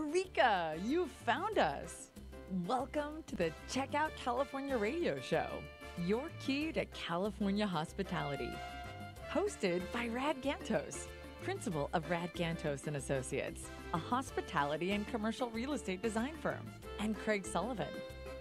Eureka! You found us! Welcome to the Check Out California radio show, your key to California hospitality. Hosted by Rad Gantos, principal of Rad Gantos and Associates, a hospitality and commercial real estate design firm, and Craig Sullivan,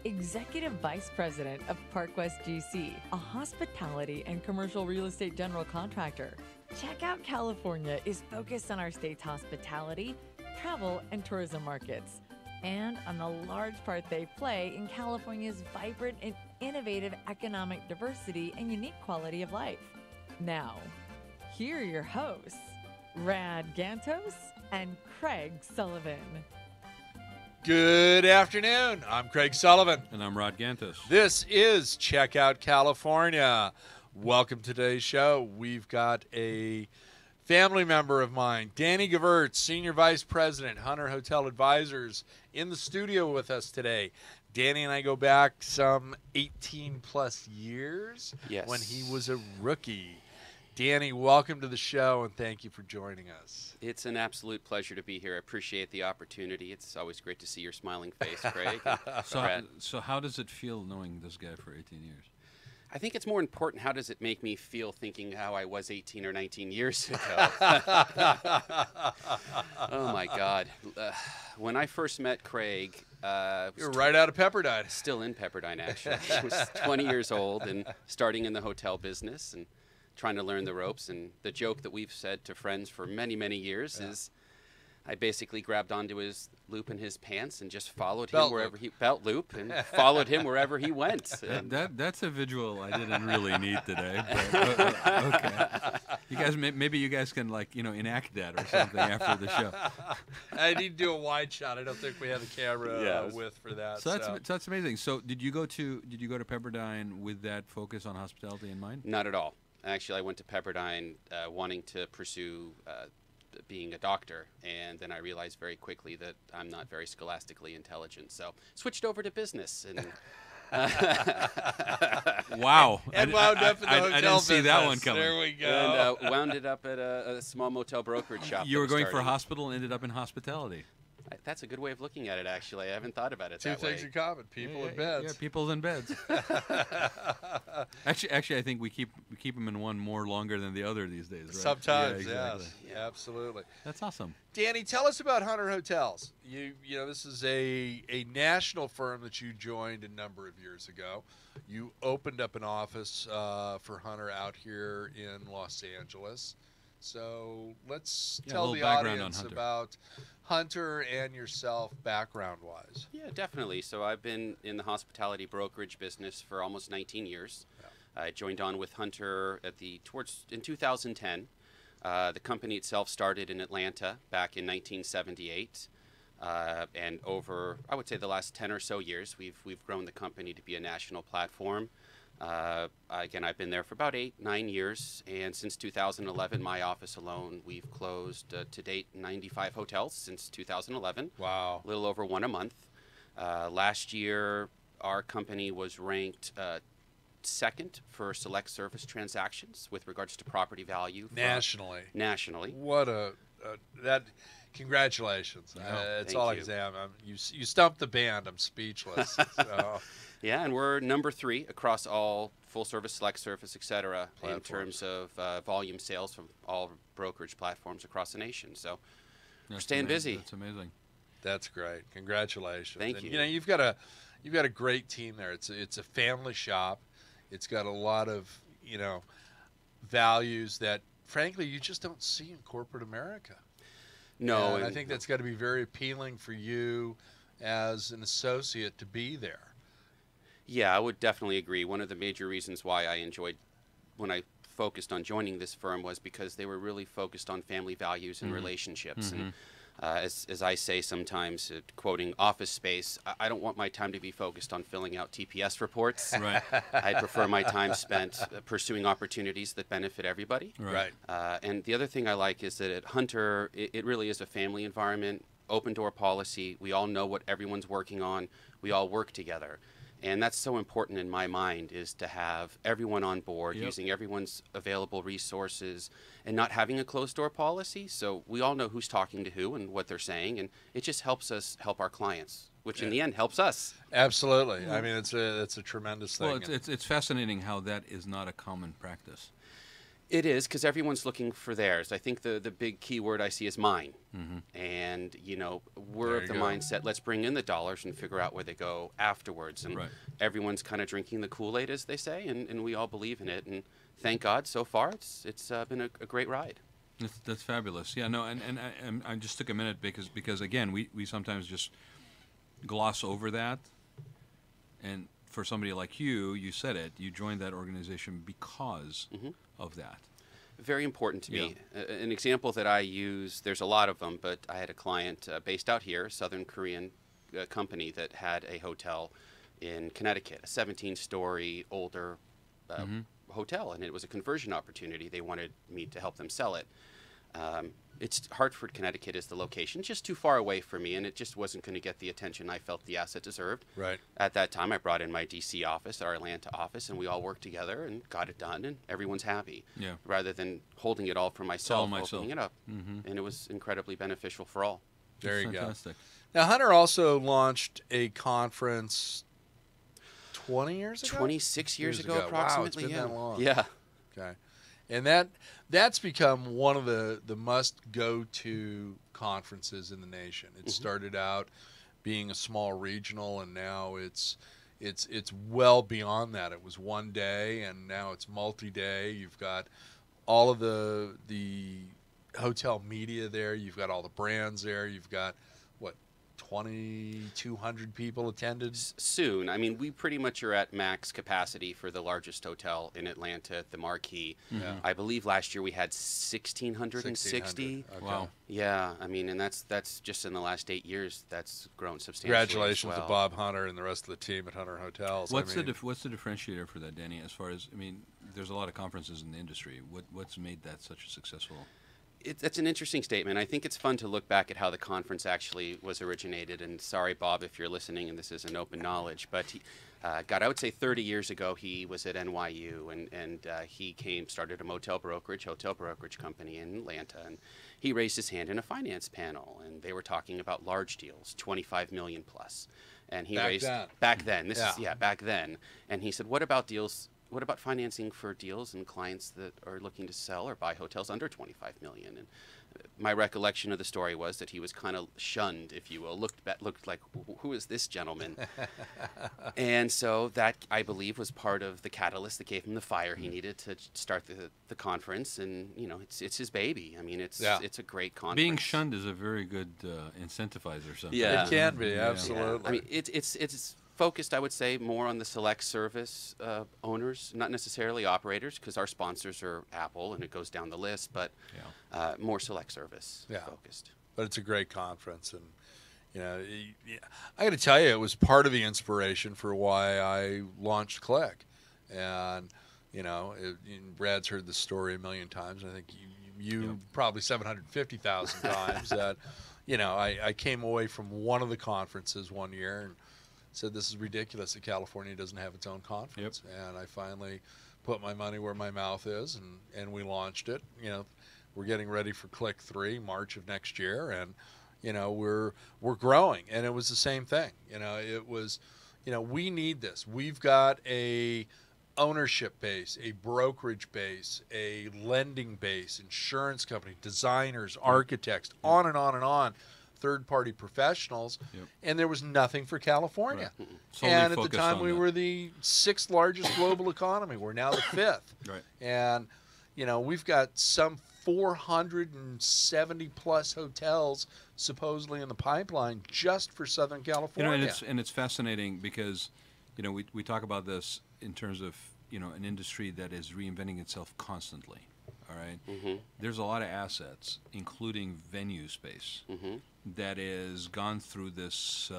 executive vice president of Park West GC, a hospitality and commercial real estate general contractor. Check Out California is focused on our state's hospitality, travel, and tourism markets, and on the large part they play in California's vibrant and innovative economic diversity and unique quality of life. Now, here are your hosts, Rad Gantos and Craig Sullivan. Good afternoon. I'm Craig Sullivan. And I'm Rod Gantos. This is Check Out California. Welcome to today's show. We've got a family member of mine, Danny Givertz, Senior Vice President, Hunter Hotel Advisors, in the studio with us today. Danny and I go back some 18-plus years when he was a rookie. Danny, welcome to the show, and thank you for joining us. It's an absolute pleasure to be here. I appreciate the opportunity. It's always great to see your smiling face, Craig. So how does it feel knowing this guy for 18 years? I think it's more important, how does it make me feel thinking how I was 18 or 19 years ago? Oh, my God. When I first met Craig... you were right out of Pepperdine. Still in Pepperdine, actually. I was 20 years old and starting in the hotel business and trying to learn the ropes. And the joke that we've said to friends for many, many years is I basically grabbed onto his loop in his pants and just followed him wherever he followed him wherever he went. That's a visual I didn't really need today. But, okay, you guys, maybe you guys can enact that or something after the show. I need to do a wide shot. I don't think we have the camera with for that. So that's amazing. So did you go to Pepperdine with that focus on hospitality in mind? Not at all. Actually, I went to Pepperdine wanting to pursue being a doctor, and then I realized very quickly that I'm not very scholastically intelligent, so switched over to business. And wow! And wound up in the hotel I didn't see that one coming. There we go. And wound up at a small motel brokerage shop. You were going for hospital and ended up in hospitality. That's a good way of looking at it, actually. I haven't thought about it that way. Two things in common: people in beds. Yeah, people in beds. actually, I think we keep them in one more longer than the other these days, right? Sometimes, yeah, exactly. Yes, yeah, absolutely. That's awesome. Danny, tell us about Hunter Hotels. You know, this is a national firm that you joined a number of years ago. You opened up an office for Hunter out here in Los Angeles. So let's tell the audience about Hunter and yourself background-wise. Yeah, definitely. So I've been in the hospitality brokerage business for almost 19 years. Yeah. I joined on with Hunter in 2010. The company itself started in Atlanta back in 1978. And over, I would say, the last 10 or so years, we've grown the company to be a national platform. Again, I've been there for about 8-9 years, and since 2011, my office alone, we've closed to date 95 hotels since 2011. Wow. A little over one a month. Last year, our company was ranked second for select service transactions with regards to property value. Nationally. What that. Congratulations. It's all I can say. You stumped the band. I'm speechless. So. Yeah, and we're number 3 across all full-service, select service, et cetera, in terms of volume sales from all brokerage platforms across the nation. So we're staying busy. That's amazing. That's great. Congratulations. Thank you. You know, you've got a great team there. It's a family shop. It's got a lot of values that, frankly, you just don't see in corporate America. No, and I think that's got to be very appealing for you as an associate to be there. Yeah, I would definitely agree. One of the major reasons why I enjoyed when I focused on joining this firm was because they were really focused on family values and relationships. And as I say sometimes, quoting Office Space, I don't want my time to be focused on filling out TPS reports. Right. I prefer my time spent pursuing opportunities that benefit everybody. Right. And the other thing I like is that at Hunter, it really is a family environment, open door policy. We all know what everyone's working on. We all work together. And that's so important in my mind, is to have everyone on board, Yep. using everyone's available resources, and not having a closed-door policy. So we all know who's talking to who and what they're saying, and it just helps us help our clients, which in the end helps us. Absolutely. I mean, it's a tremendous thing. Well, it's fascinating how that is not a common practice. It is, because everyone's looking for theirs. I think the big key word I see is mine. And, we're There of you the go. mindset, let's bring in the dollars and figure out where they go afterwards. And Right. everyone's kind of drinking the Kool-Aid, as they say, and we all believe in it. And thank God, so far, it's been a great ride. That's fabulous. Yeah, no, and I just took a minute because again, we sometimes just gloss over that. And for somebody like you said it, you joined that organization because of that. Very important to me. An example that I use, there's a lot of them, but I had a client based out here, Southern Korean company that had a hotel in Connecticut, a 17-story older hotel, and it was a conversion opportunity. They wanted me to help them sell it. It's Hartford, Connecticut is the location, just too far away for me, and it just wasn't going to get the attention I felt the asset deserved. Right. At that time, I brought in my DC office, our Atlanta office, and we all worked together and got it done, and everyone's happy. Yeah. Rather than holding it all for myself, myself. opening it up. And it was incredibly beneficial for all. There you Fantastic. go. Now, Hunter also launched a conference 20 years ago? 26 years ago, Wow, it's approximately. been yeah. that long. Yeah. Okay. And that's become one of the must-go-to conferences in the nation. It started out being a small regional, and now it's well beyond that. It was one day, and now it's multi-day. You've got all of the hotel media there. You've got all the brands there. You've got, 2,200 people attended? Soon. I mean, we pretty much are at max capacity for the largest hotel in Atlanta, the Marquis. Yeah. I believe last year we had 1,660. Okay. Wow. Yeah, I mean, and that's just in the last 8 years. That's grown substantially. Congratulations as well. to Bob Hunter and the rest of the team at Hunter Hotels. What's I mean, what's the differentiator for that, Danny? As far as there's a lot of conferences in the industry. What's made that such a successful? That's an interesting statement. I think it's fun to look back at how the conference actually was originated. And sorry, Bob, if you're listening and this isn't open knowledge, but he, I would say 30 years ago, he was at NYU, and he started a hotel brokerage company in Atlanta, and he raised his hand in a finance panel, and they were talking about large deals, 25 million plus. And he back then. Back then. And he said, what about deals? What about financing for deals and clients that are looking to sell or buy hotels under 25 million? And my recollection of the story was that he was kind of shunned, if you will, looked like, who is this gentleman? And so that, I believe, was part of the catalyst that gave him the fire he needed to start the conference. And it's his baby. I mean, it's a great conference. Being shunned is a very good incentivizer. Sometimes. Yeah. It can be, Yeah. absolutely. I mean, it's focused, I would say, more on the select service owners, not necessarily operators, because our sponsors are Apple, and it goes down the list, but more select service focused. But it's a great conference, and I got to tell you, it was part of the inspiration for why I launched Click. And Brad's heard the story a million times, and I think you probably 750,000 times. That I came away from one of the conferences one year and said, this is ridiculous that California doesn't have its own conference. And I finally put my money where my mouth is, and we launched it. We're getting ready for Click 3 March of next year, and we're growing. And it was the same thing. It was we need this. We've got a ownership base, a brokerage base, a lending base, insurance company, designers, architects, on and on and on, third-party professionals, and there was nothing for California. Right. And at the time, we were the 6th largest global economy. We're now the 5th. Right. And, we've got some 470 plus hotels supposedly in the pipeline just for Southern California. And it's fascinating because, we talk about this in terms of, an industry that is reinventing itself constantly. All right. There's a lot of assets, including venue space, that is gone through this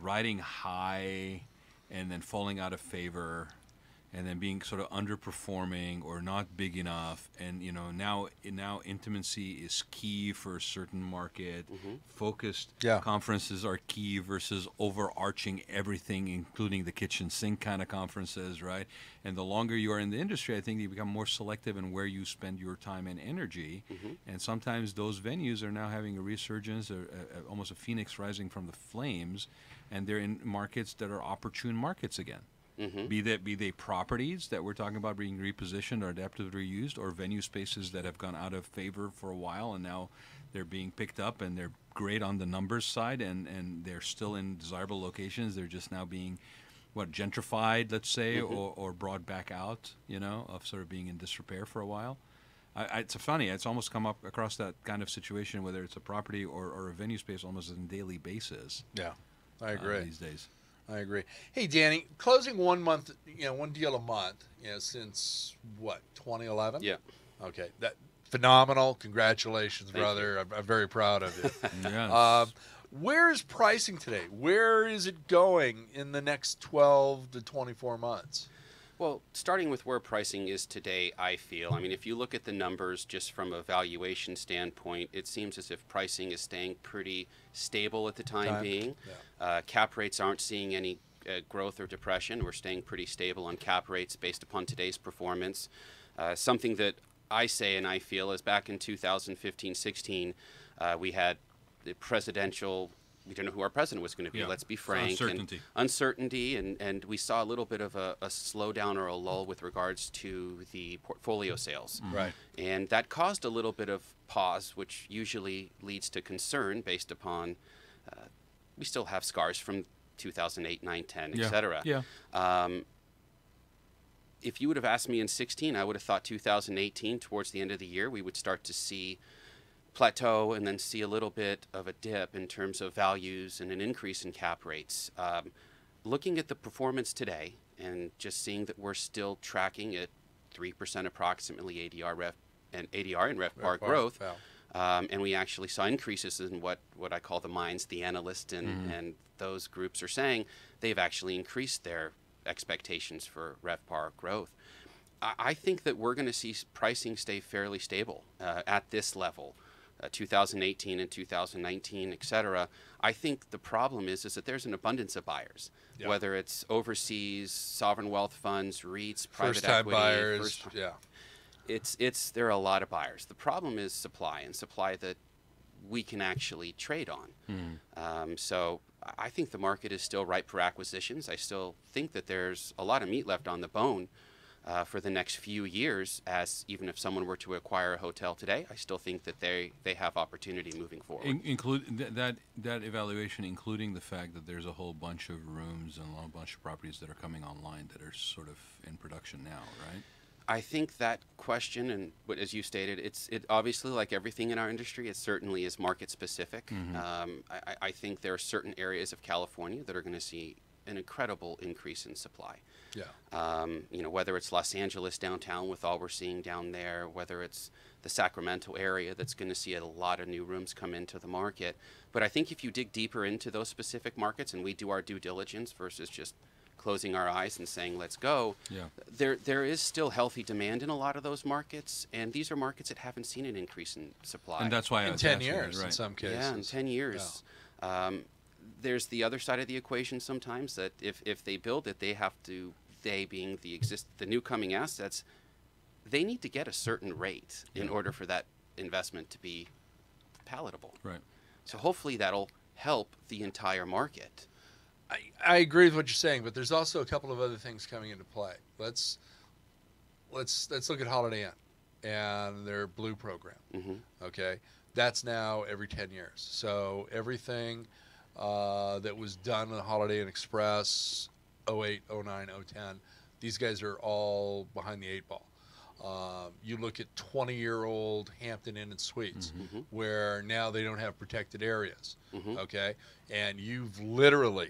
riding high and then falling out of favor. and then being sort of underperforming or not big enough, and now intimacy is key for a certain market. Focused conferences are key versus overarching everything, including the kitchen sink kind of conferences, right? And the longer you are in the industry, I think you become more selective in where you spend your time and energy. And sometimes those venues are now having a resurgence, or almost a phoenix rising from the flames, and they're in markets that are opportune markets again. Be they properties that we're talking about being repositioned or adaptively reused, or venue spaces that have gone out of favor for a while and now they're being picked up and they're great on the numbers side, and they're still in desirable locations. They're just now being gentrified, let's say, or brought back out, of sort of being in disrepair for a while. It's funny. It's almost come up across that kind of situation, whether it's a property or a venue space, almost on a daily basis. Yeah, I agree. These days. I agree. Hey, Danny, closing 1 month, one deal a month, since what, 2011? Yeah. Okay, that phenomenal. Congratulations, Thank brother. I'm very proud of you. Yes. Where is pricing today? Where is it going in the next 12 to 24 months? Well, starting with where pricing is today, I feel. I mean, if you look at the numbers just from a valuation standpoint, it seems as if pricing is staying pretty stable at the time being. Yeah. Cap rates aren't seeing any growth or depression. We're staying pretty stable on cap rates based upon today's performance. Something that I say and I feel is back in 2015-16, we had the presidential. We didn't know who our president was going to be. Let's be frank. Uncertainty, and we saw a little bit of a slowdown or a lull with regards to the portfolio sales. Right. And that caused a little bit of pause, which usually leads to concern based upon we still have scars from 2008, 9, 10, et cetera. Yeah. If you would have asked me in 16, I would have thought 2018, towards the end of the year, we would start to see plateau and then see a little bit of a dip in terms of values and an increase in cap rates. Looking at the performance today and just seeing that we're still tracking at 3% approximately ADR and RevPAR growth, and we actually saw increases in what I call the minds, the analysts and those groups are saying they've actually increased their expectations for RevPAR growth. I think that we're going to see pricing stay fairly stable at this level. 2018 and 2019, et cetera. I think the problem is that there's an abundance of buyers, whether it's overseas, sovereign wealth funds, REITs, private equity. Buyers, there are a lot of buyers. The problem is supply, and supply that we can actually trade on. So I think the market is still ripe for acquisitions. I still think that there's a lot of meat left on the bone for the next few years, as even if someone were to acquire a hotel today, I still think that they have opportunity moving forward. Include that evaluation, including the fact that there's a whole bunch of rooms and a bunch of properties that are coming online that are sort of in production now, right? I think that question, and as you stated, it obviously, like everything in our industry, it certainly is market specific. I think there are certain areas of California that are going to see an incredible increase in supply. Whether it's Los Angeles downtown with all we're seeing down there, whether it's the Sacramento area that's going to see a lot of new rooms come into the market. But I think if you dig deeper into those specific markets and we do our due diligence versus just closing our eyes and saying let's go, there is still healthy demand in a lot of those markets, and these are markets that haven't seen an increase in supply. And that's why in 10 years in some cases. Yeah, in 10 years. There's the other side of the equation sometimes, that if they build it, they being the new coming assets, they need to get a certain rate in order for that investment to be palatable. Right. So hopefully that'll help the entire market. I agree with what you're saying, but there's also a couple of other things coming into play. Let's look at Holiday Inn and their Blue program. Okay, that's now every 10 years. So everything that was done on Holiday Inn Express, 08, 09, 010, these guys are all behind the 8 ball. You look at 20-year-old Hampton Inn and Suites, where now they don't have protected areas. Okay, and you've literally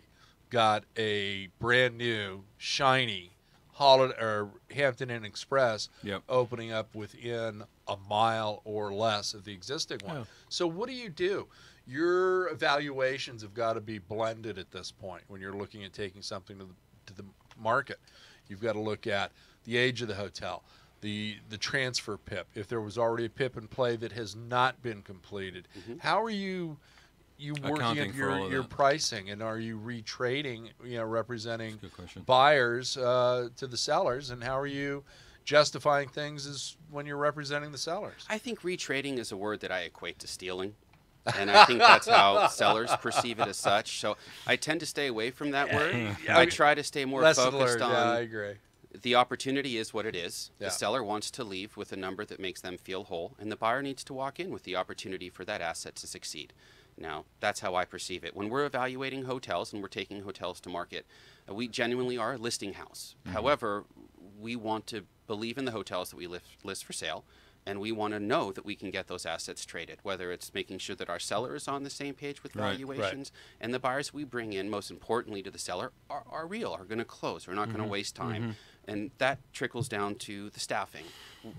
got a brand new, shiny Hampton Inn Express opening up within a mile or less of the existing one. So what do? Your evaluations have got to be blended at this point when you're looking at taking something to the market. You've got to look at the age of the hotel, the transfer PIP, if there was already a PIP in play that has not been completed. How are you working Accounting at for all of your that. pricing, and are you retrading, representing Good question. buyers to the sellers, and how are you justifying things as when you're representing the sellers? I think retrading is a word that I equate to stealing. And I think that's how sellers perceive it as such. So I tend to stay away from that word. I try to stay more Lesson focused learned. on Yeah, I agree. the opportunity is what it is. Yeah. The seller wants to leave with a number that makes them feel whole, and the buyer needs to walk in with the opportunity for that asset to succeed. Now, that's how I perceive it. When we're evaluating hotels and we're taking hotels to market, we genuinely are a listing house. However, we want to believe in the hotels that we list for sale, and we want to know that we can get those assets traded, whether it's making sure that our seller is on the same page with Right, valuations, and the buyers we bring in, most importantly to the seller, are real, are going to close. We're not going to waste time. And that trickles down to the staffing.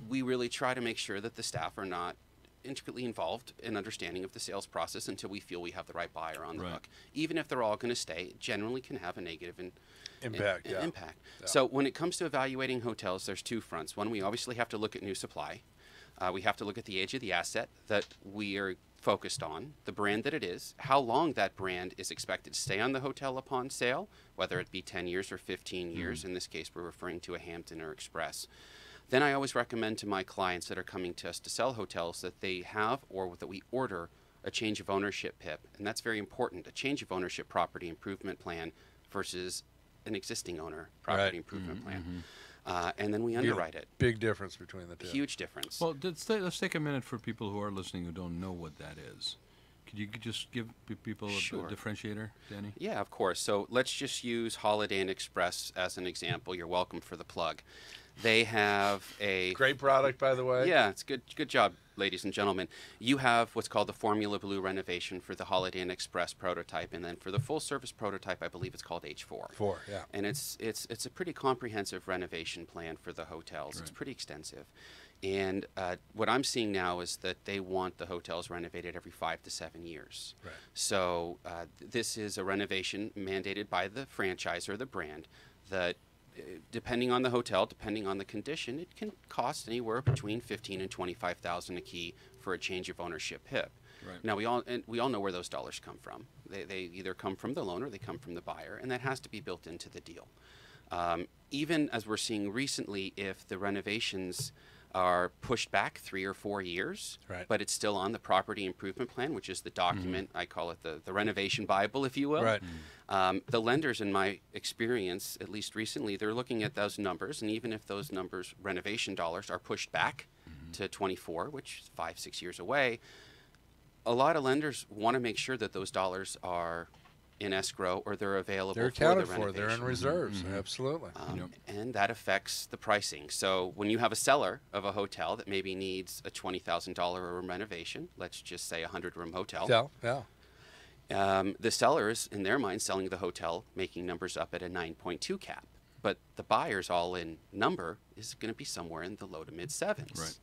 We really try to make sure that the staff are not intricately involved in understanding of the sales process until we feel we have the right buyer on the hook. Even if they're all going to stay, it generally can have a negative Impact. impact. Yeah. So when it comes to evaluating hotels, there's two fronts. One, we obviously have to look at new supply. We have to look at the age of the asset that we are focused on, the brand that it is, how long that brand is expected to stay on the hotel upon sale, whether it be 10 years or 15 years. In this case, we're referring to a Hampton or Express. Then I always recommend to my clients that are coming to us to sell hotels that they have or that we order a change of ownership PIP. And that's very important, a change of ownership property improvement plan versus an existing owner property improvement plan. And then we underwrite it. Big difference between the two. Huge difference. Well, let's take a minute for people who are listening who don't know what that is. Could you just give people a differentiator, Danny? Yeah, of course. So let's just use Holiday Inn Express as an example. You're welcome for the plug. They have a Great product, by the way. Yeah, it's good job, ladies and gentlemen. You have what's called the Formula Blue renovation for the Holiday Inn Express prototype, and then for the full service prototype, I believe it's called H4. 4, yeah. And it's a pretty comprehensive renovation plan for the hotels. It's pretty extensive. And what I'm seeing now is that they want the hotels renovated every 5 to 7 years. Right. So this is a renovation mandated by the franchisor, the brand, that depending on the hotel, depending on the condition, it can cost anywhere between $15,000 and $25,000 a key for a change of ownership PIP. Right. Now we all know where those dollars come from. They either come from the loan or they come from the buyer, and that has to be built into the deal. Even as we're seeing recently, if the renovations are pushed back 3 or 4 years, but it's still on the property improvement plan, which is the document, I call it the renovation Bible, if you will. Right. The lenders, in my experience, at least recently, they're looking at those numbers, and even if those numbers, renovation dollars, are pushed back to 24, which is 5-6 years away, a lot of lenders want to make sure that those dollars are in escrow or they're available They're for accounted the for. renovation. They're in reserves. Absolutely. And that affects the pricing. So when you have a seller of a hotel that maybe needs a $20,000 room renovation, let's just say a 100-room hotel. Yeah. The seller is, in their mind, selling the hotel, making numbers up at a 9.2 cap. But the buyer's all-in number is going to be somewhere in the low to mid-sevens. Right.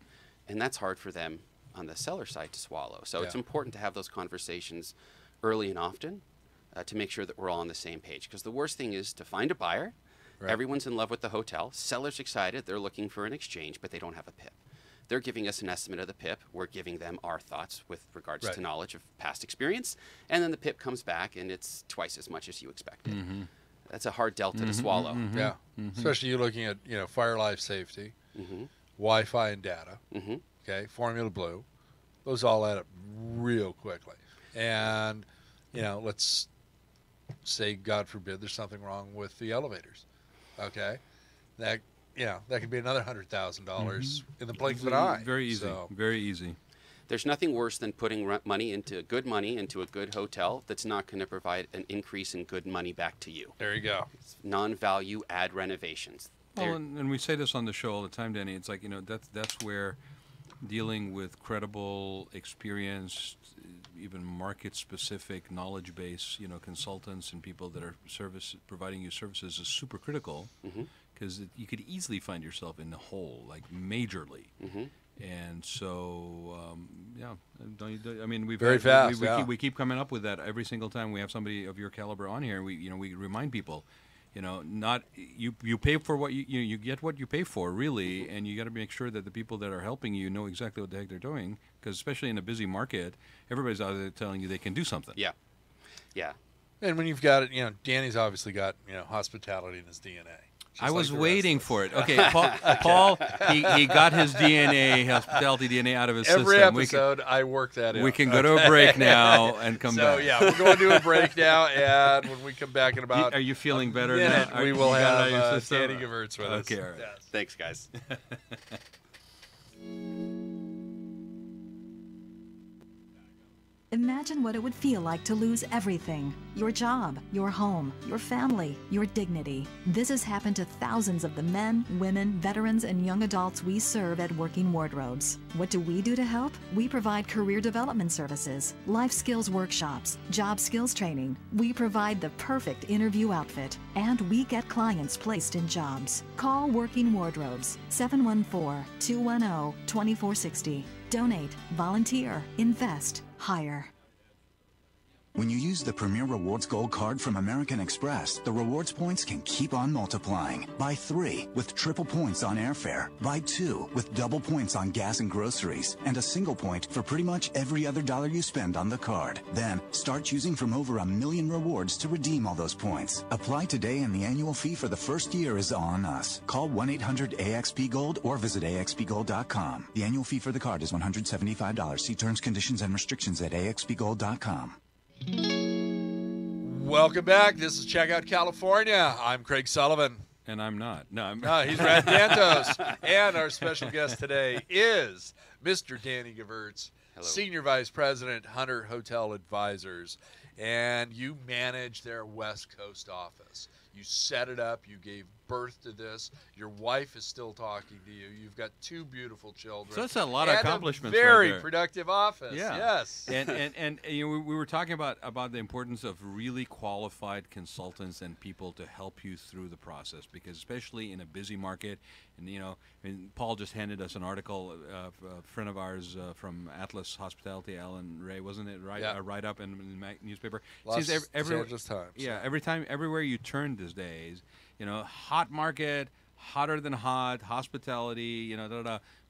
And that's hard for them on the seller side to swallow. So it's Yeah. important to have those conversations early and often to make sure that we're all on the same page. Because the worst thing is to find a buyer. Right. Everyone's in love with the hotel. Seller's excited. They're looking for an exchange, but they don't have a PIP. They're giving us an estimate of the PIP. We're giving them our thoughts with regards to knowledge of past experience. And then the PIP comes back, and it's twice as much as you expected. That's a hard delta to swallow. Yeah. Especially you looking at, fire life safety, Wi-Fi and data, okay, Formula Blue. Those all add up real quickly. And, let's say, God forbid, there's something wrong with the elevators, okay? That could be another $100,000 in the blink of an eye. Very easy. So, Very easy. There's nothing worse than putting money into a good hotel that's not going to provide an increase in good money back to you. there you go. It's non-value add renovations. Well, and we say this on the show all the time, Danny. It's like, that's where dealing with credible, experienced, even market-specific, knowledge-based, consultants and people that are providing you services is super critical, because you could easily find yourself in the hole, like majorly. And so, we've Very fast. we keep coming up with that every single time we have somebody of your caliber on here. We remind people, not you pay for what you get what you pay for, really, and you got to make sure that the people that are helping you know exactly what the heck they're doing, because especially in a busy market, everybody's out there telling you they can do something. Yeah. Yeah. And when you've got it, Danny's obviously got, hospitality in his DNA. I was waiting for it. Okay, Paul he got his DNA, hospitality DNA out of his system. Every episode, I work that in. We can go to a break now and come back. So, yeah, we're going to a break now, and when we come back in about Are you feeling better minute, now? we will have Danny Givertz with us. Okay, all right. Yes. Thanks, guys. Imagine what it would feel like to lose everything. Your job, your home, your family, your dignity. This has happened to thousands of the men, women, veterans, and young adults we serve at Working Wardrobes. What do we do to help? We provide career development services, life skills workshops, job skills training. We provide the perfect interview outfit, and we get clients placed in jobs. Call Working Wardrobes, 714-210-2460. Donate, volunteer, invest, hire. When you use the Premier Rewards Gold Card from American Express, the rewards points can keep on multiplying. Buy 3 with triple points on airfare. Buy 2 with double points on gas and groceries. And a single point for pretty much every other dollar you spend on the card. Then, start choosing from over 1 million rewards to redeem all those points. Apply today and the annual fee for the first year is on us. Call 1-800-AXP-GOLD or visit axpgold.com. The annual fee for the card is $175. See terms, conditions, and restrictions at axpgold.com. Welcome back. This is Check Out California. I'm Craig Sullivan. And I'm not. No, he's Rad Gantos. And our special guest today is Mr. Danny Givertz, Senior Vice President, Hunter Hotel Advisors. And you manage their West Coast office. You set it up. You gave birth to this. Your wife is still talking to you. You've got 2 beautiful children. So that's a lot of accomplishments. A very right there. productive office. Yeah. Yes. And we were talking about the importance of really qualified consultants and people to help you through the process, because especially in a busy market, and Paul just handed us an article, a friend of ours from Atlas Hospitality, Alan Ray, wasn't it? Right, yeah. A write-up in the newspaper. Los Angeles Times. Yeah, everywhere you turn these days, hot market, hotter than hot, hospitality,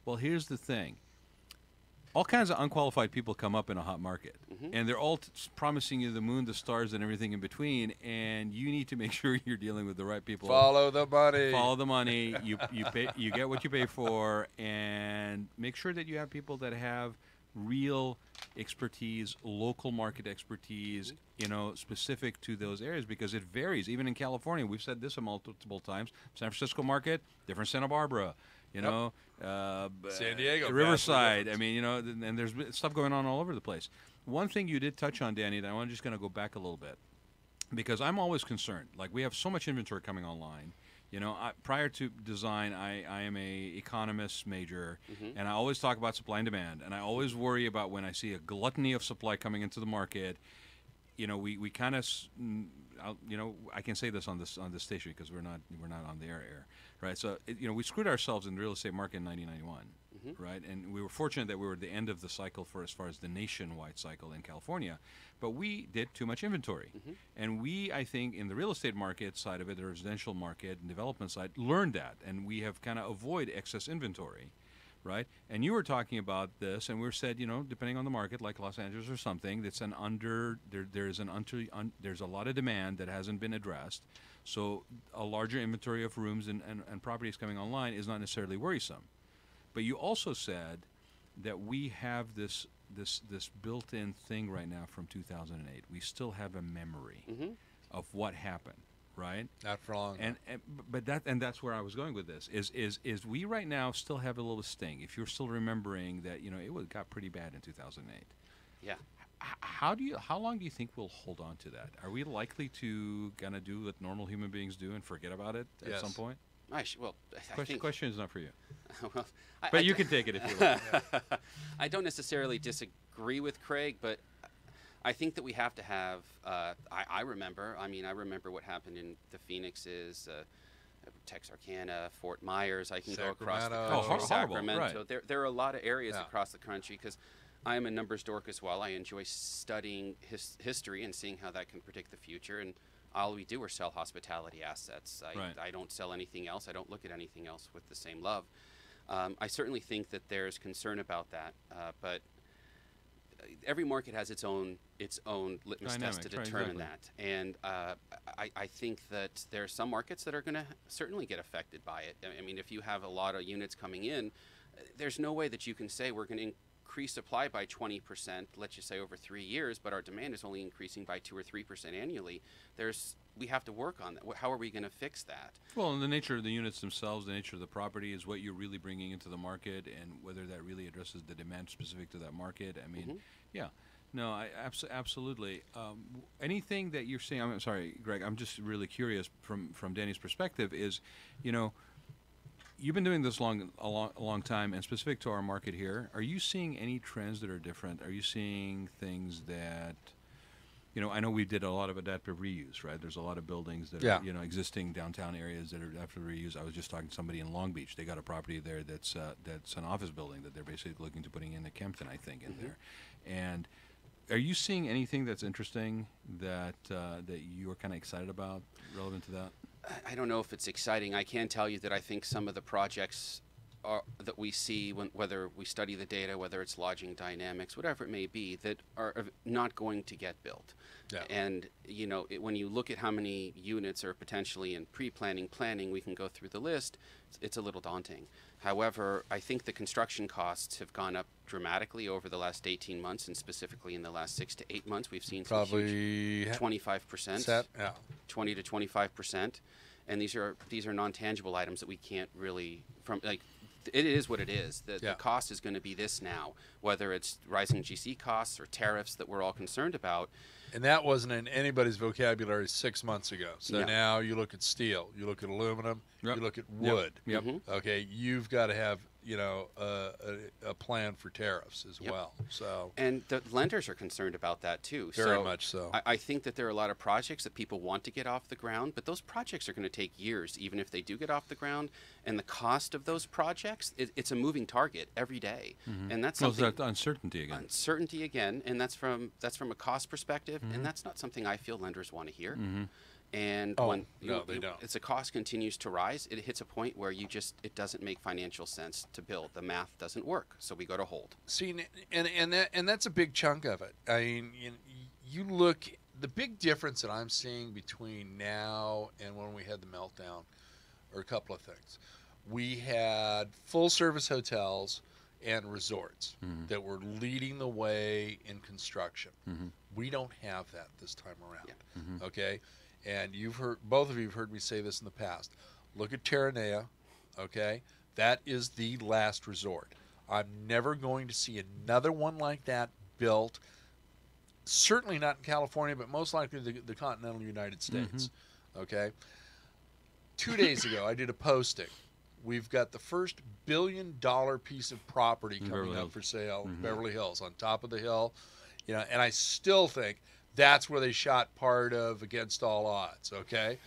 Well, here's the thing. All kinds of unqualified people come up in a hot market, and they're all promising you the moon, the stars, and everything in between, and you need to make sure you're dealing with the right people. Follow the money. Follow the money. You pay, you get what you pay for, and make sure that you have people that have real expertise, local market expertise, specific to those areas, because it varies. Even in California, we've said this multiple times, San Francisco market, different Santa Barbara, San Diego, Riverside. I mean, and there's stuff going on all over the place. One thing you did touch on, Danny, that I'm just going to go back a little bit, because I'm always concerned. Like, we have so much inventory coming online. Prior to design, I am a economist major, and I always talk about supply and demand, and I always worry about when I see a gluttony of supply coming into the market. We kind of, I can say this on this station because we're not on the air, right? So we screwed ourselves in the real estate market in 1991, right? And we were fortunate that we were at the end of the cycle for as far as the nationwide cycle in California, but we did too much inventory, and we, I think, in the real estate market side of it, the residential market and development side, learned that, and we have kind of avoid excess inventory. Right, and you were talking about this, and we said, depending on the market, like Los Angeles or something, that's there's a lot of demand that hasn't been addressed. So a larger inventory of rooms and properties coming online is not necessarily worrisome. But you also said that we have this built-in thing right now from 2008. We still have a memory of what happened. Right, not for long. But that's where I was going with this. Is we right now still have a little sting. If you're still remembering that, it got pretty bad in 2008. Yeah. How long do you think we'll hold on to that? Are we likely to kind of do what normal human beings do and forget about it at some point? I Question is not for you. Well, but you can take it if you want. I don't necessarily disagree with Craig, but I think that we have to have. I remember what happened in the Phoenixes, Texarkana, Fort Myers. I can go across the country, Sacramento. Right. There are a lot of areas across the country, because I am a numbers dork as well. I enjoy studying history and seeing how that can predict the future. And all we do are sell hospitality assets. Right. I don't sell anything else. I don't look at anything else with the same love. I certainly think that there's concern about that, but every market has its own litmus test to Dynamics, right, determine exactly. that. And I think that there are some markets that are going to certainly get affected by it. I mean, if you have a lot of units coming in, there's no way that you can say we're going to increase supply by 20%, let's just say over 3 years, but our demand is only increasing by 2 or 3% annually. We have to work on that. How are we going to fix that? Well, and the nature of the units themselves, the nature of the property is what you're really bringing into the market, and whether that really addresses the demand specific to that market. I mean, yeah. No, absolutely. Anything that you're saying, I'm sorry, Greg, I'm just really curious from Danny's perspective is, you know, you've been doing this a long time, and specific to our market here, are you seeing any trends that are different? Are you seeing things that, you know, I know we did a lot of adaptive reuse, right? There's a lot of buildings that are, you know, existing downtown areas that are adaptive reuse. I was just talking to somebody in Long Beach. They got a property there that's an office building that they're basically looking to putting in the Kempton, I think, in there. And are you seeing anything that's interesting that you're kind of excited about relevant to that? I don't know if it's exciting. I can tell you that I think some of the projects that we see, whether we study the data, whether it's lodging dynamics, whatever it may be, that are not going to get built. Yeah. And you know, when you look at how many units are potentially in pre-planning, planning, we can go through the list. It's a little daunting. However, I think the construction costs have gone up dramatically over the last 18 months, and specifically in the last 6 to 8 months, we've seen Probably 25%, yeah. 20 to 25%, and these are non-tangible items that we can't really it is what it is. The cost is going to be this now, whether it's rising GC costs or tariffs that we're all concerned about. And that wasn't in anybody's vocabulary 6 months ago. So now you look at steel, you look at aluminum, you look at wood. Yep. Okay, you've got to have, you know, a plan for tariffs as well. So and the lenders are concerned about that too. Very much so. I think that there are a lot of projects that people want to get off the ground, but those projects are going to take years, even if they do get off the ground. And the cost of those projects, it's a moving target every day, and that's something. Well, that uncertainty again. Uncertainty again, and that's from a cost perspective, and that's not something I feel lenders want to hear. And when they don't. As the cost continues to rise, it hits a point where it doesn't make financial sense to build. The math doesn't work, so we go to hold. See, and that's a big chunk of it. I mean, you look, the big difference that I'm seeing between now and when we had the meltdown are a couple of things. We had full-service hotels and resorts that were leading the way in construction. We don't have that this time around. Okay. And both of you have heard me say this in the past. Look at Terranea, okay? That is the last resort. I'm never going to see another one like that built, certainly not in California, but most likely the continental United States, okay? 2 days ago, I did a posting. We've got the first $1 billion piece of property coming up for sale in Beverly Hills, on top of the hill, you know, and I still think that's where they shot part of Against All Odds, okay?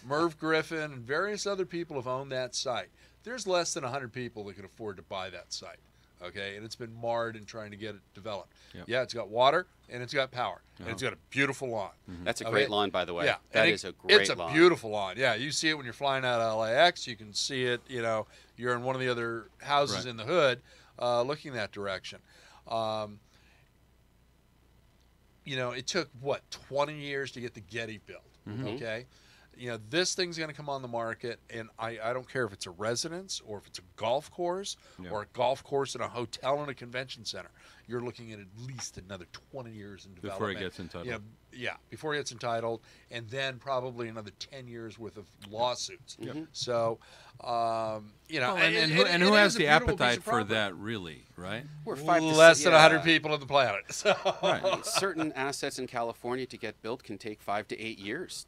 Merv Griffin and various other people have owned that site. There's less than 100 people that can afford to buy that site, okay? And it's been marred in trying to get it developed. Yeah, it's got water and it's got power, and it's got a beautiful lawn. That's a great lawn, by the way. Yeah, that is a great lawn. It's a beautiful lawn. Yeah, you see it when you're flying out of LAX. You can see it, you know, you're in one of the other houses in the hood looking that direction. You know, it took, 20 years to get the Getty built, okay? You know, this thing's going to come on the market, and I don't care if it's a residence or if it's a golf course or a golf course and a hotel and a convention center. You're looking at least another 20 years in development. Before it gets entitled. You know, before it gets entitled, and then probably another 10 years worth of lawsuits. So, you know, and who has the appetite for that, really, right? We're less than 100 people on the planet. So. Certain assets in California to get built can take 5 to 8 years.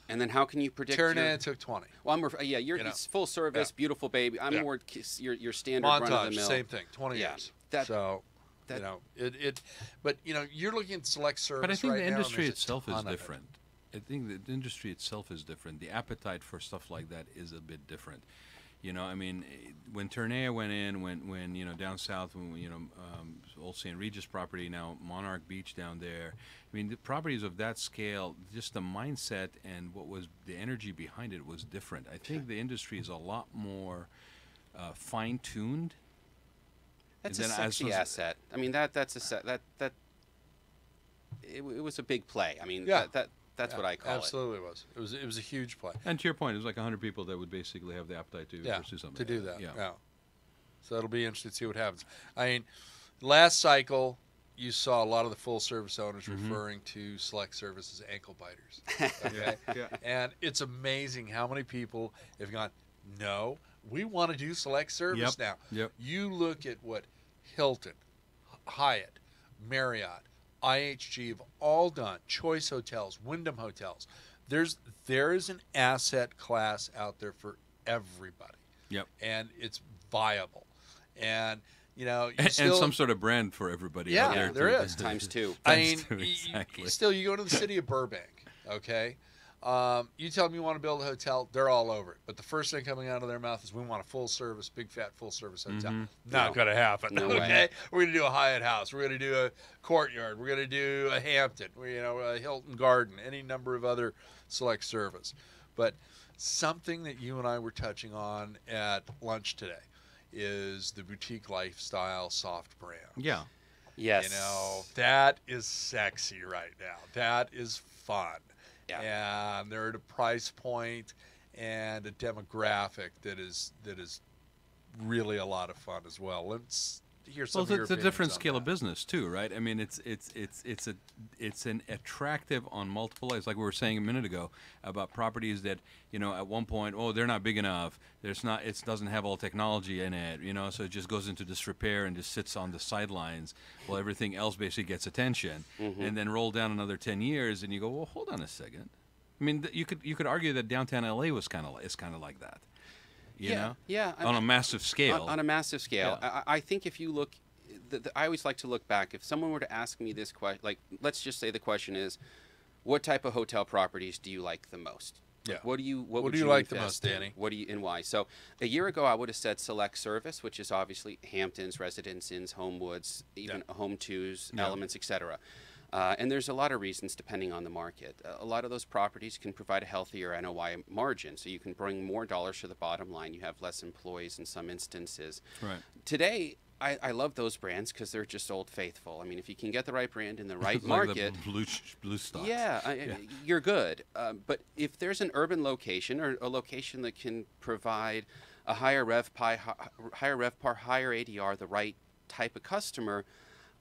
And then how can you predict? Terranea took 20. Well, it's full service, beautiful baby. I'm more your standard run of the mill. Same thing, 20 years. You know, but you know, you're looking at select service. But I think right the now, industry itself is different. different. I think the industry itself is different. The appetite for stuff like that is a bit different. You know, I mean, when Ternea went in, when you know, down south, when you know, old St. Regis property, now Monarch Beach down there. I mean, the properties of that scale, just the mindset and what was the energy behind it was different. I think the industry is a lot more fine-tuned. That's a sexy asset. I mean, that's it was a big play. I mean, that's what I call absolutely it. Absolutely it was a huge play. And to your point, it was like 100 people that would basically have the appetite to pursue something. To do that. Yeah. So it'll be interesting to see what happens. I mean, last cycle, you saw a lot of the full-service owners referring to select service as ankle biters. Okay? And it's amazing how many people have gone, no, we want to do select service now. You look at what Hilton, Hyatt, Marriott, IHG have all done, Choice Hotels, Wyndham Hotels. There is an asset class out there for everybody. And it's viable. And you know, and some sort of brand for everybody. Yeah, there is. Times two. I mean, still, you go to the city of Burbank, okay? You tell them you want to build a hotel, they're all over it. But the first thing coming out of their mouth is, we want a full-service, big, fat, full-service hotel. Not going to happen, okay? We're going to do a Hyatt House. We're going to do a Courtyard. We're going to do a Hampton, a Hilton Garden, any number of other select service. But something that you and I were touching on at lunch today is the boutique lifestyle soft brand. Yes. You know, that is sexy right now. That is fun. And they're at a price point and a demographic that is really a lot of fun as well. Let's hear some of your it's a opinions different on scale of that. business too, right? I mean, it's an attractive on multiple levels. Like we were saying a minute ago about properties that, you know, at one point, they're not big enough. It doesn't have all technology in it, you know, so it just goes into disrepair and just sits on the sidelines while everything else basically gets attention. And then roll down another 10 years, and you go, well, hold on a second. I mean, you could argue that downtown LA is kind of like that. You know? On a massive scale. On a massive scale. I think if you look, I always like to look back. If someone were to ask me this question, like, let's just say the question is, what type of hotel properties do you like the most? What do you like the most, Danny? What do you, and why? So a year ago, I would have said select service, which is obviously Hamptons, Residence Inns, Homewoods, even Home Twos, Elements, etc. And there's a lot of reasons depending on the market. A lot of those properties can provide a healthier NOI margin, so you can bring more dollars to the bottom line. You have less employees in some instances. Today, I love those brands because they're just Old Faithful. I mean, if you can get the right brand in the right market, the blue stocks. You're good. But if there's an urban location or a location that can provide a higher RevPAR, higher ADR, the right type of customer,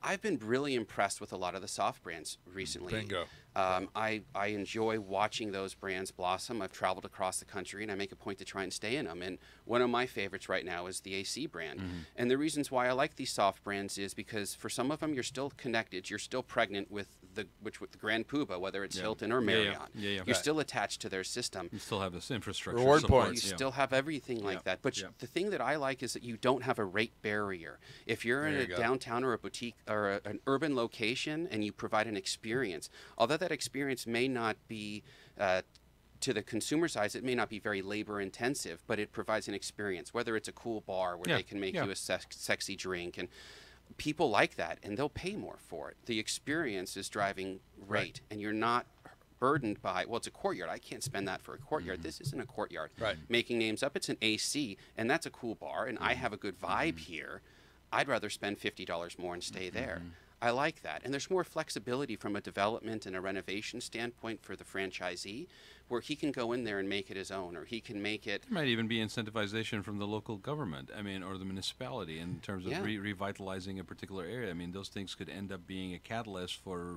I've been really impressed with a lot of the soft brands recently. Bingo. I enjoy watching those brands blossom. I've traveled across the country, and I make a point to try and stay in them. And one of my favorites right now is the AC brand. And the reasons why I like these soft brands is because for some of them, you're still connected. You're still pregnant with the Grand Poobah, whether it's Hilton or Marriott. You're still attached to their system. You still have this infrastructure. Reward support. points. You still have everything like that. But the thing that I like is that you don't have a rate barrier. If you're in a downtown or a boutique or an urban location and you provide an experience, although that experience may not be to the consumer's eyes, it may not be very labor intensive, but it provides an experience, whether it's a cool bar where they can make you a sexy drink, and people like that, and they'll pay more for it. The experience is driving rate, and you're not burdened by, well, it's a Courtyard. I can't spend that for a Courtyard. This isn't a Courtyard. Making names up, it's an AC, and that's a cool bar, and I have a good vibe here. I'd rather spend $50 more and stay there. I like that. And there's more flexibility from a development and a renovation standpoint for the franchisee, where he can go in there and make it his own, or he can make it... There might even be incentivization from the local government, or the municipality in terms of revitalizing a particular area. I mean, those things could end up being a catalyst for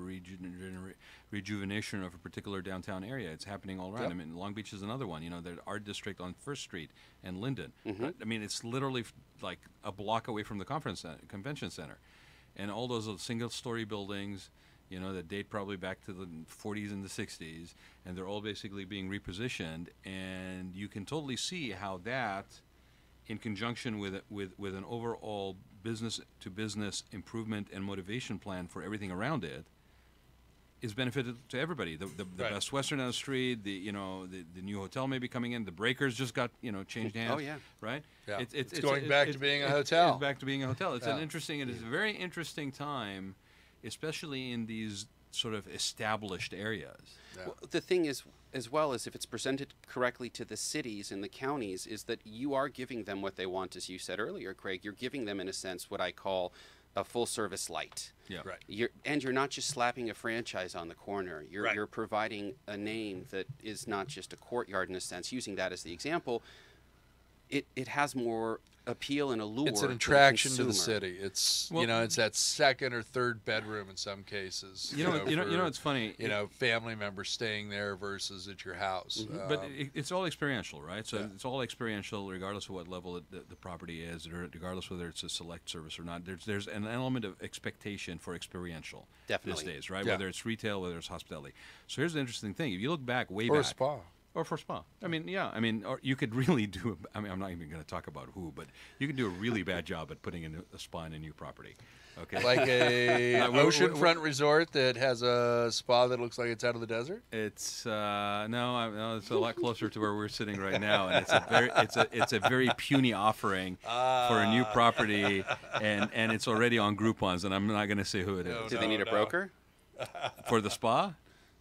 rejuvenation of a particular downtown area. It's happening all around. I mean, Long Beach is another one. You know, the art district on First Street and Linden. I mean, it's literally like a block away from the convention center. And all those single-story buildings, you know, that date probably back to the 40s and the 60s, and they're all basically being repositioned. And you can totally see how that, in conjunction with an overall business-to-business improvement and motivation plan for everything around it, is benefited to everybody. The Best Western down the street, the new hotel may be coming in. The Breakers just got changed hands. Oh yeah, right. Yeah. It's going back to being a hotel. It's back to being a hotel. It's Yeah. it is a very interesting time, especially in these sort of established areas. Yeah. Well, the thing is, as well as if it's presented correctly to the cities and the counties, is that you are giving them what they want, as you said earlier, Craig. You're giving them, in a sense, what I call a full-service light. Yeah. Right. You're not just slapping a franchise on the corner. Right. You're providing a name that is not just a courtyard, in a sense. Using that as the example, it has more appeal and allure. It's an to the attraction to the consumer. city. It's Well- it's that second or third bedroom in some cases. For, it's funny. Family members staying there versus at your house. But it's all experiential, right? So Yeah. it's all experiential, regardless of what level the property is, or regardless whether it's a select service or not. There's an element of expectation for experiential Definitely. these days, right? Yeah. Whether it's retail, whether it's hospitality. So here's the interesting thing: if you look back way or back, a spa. or for spa. I mean, or you could really do. I'm not even going to talk about who, but you can do a really bad job at putting in a spa in a new property. Okay, Like a oceanfront resort that has a spa that looks like it's out of the desert. it's no, it's a lot closer to where we're sitting right now, and it's a very puny offering for a new property, and it's already on Groupon's, and I'm not going to say who it is. Do they need a broker? For the spa.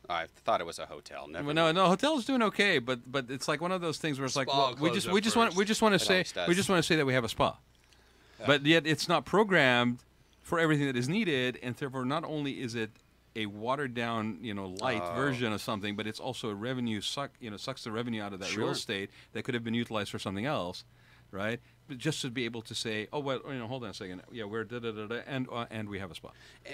I thought it was a hotel. Never Well, mind. no, hotel's doing okay, but it's like one of those things where it's like, Spa well, will close up we just want to say always does. we just want to say that we have a spa, but yet it's not programmed for everything that is needed, and therefore not only is it a watered down, light version of something, but it's also a revenue sucks the revenue out of that real Sure. estate that could have been utilized for something else, right? But just to be able to say, oh well, hold on a second, yeah, we're and we have a spa.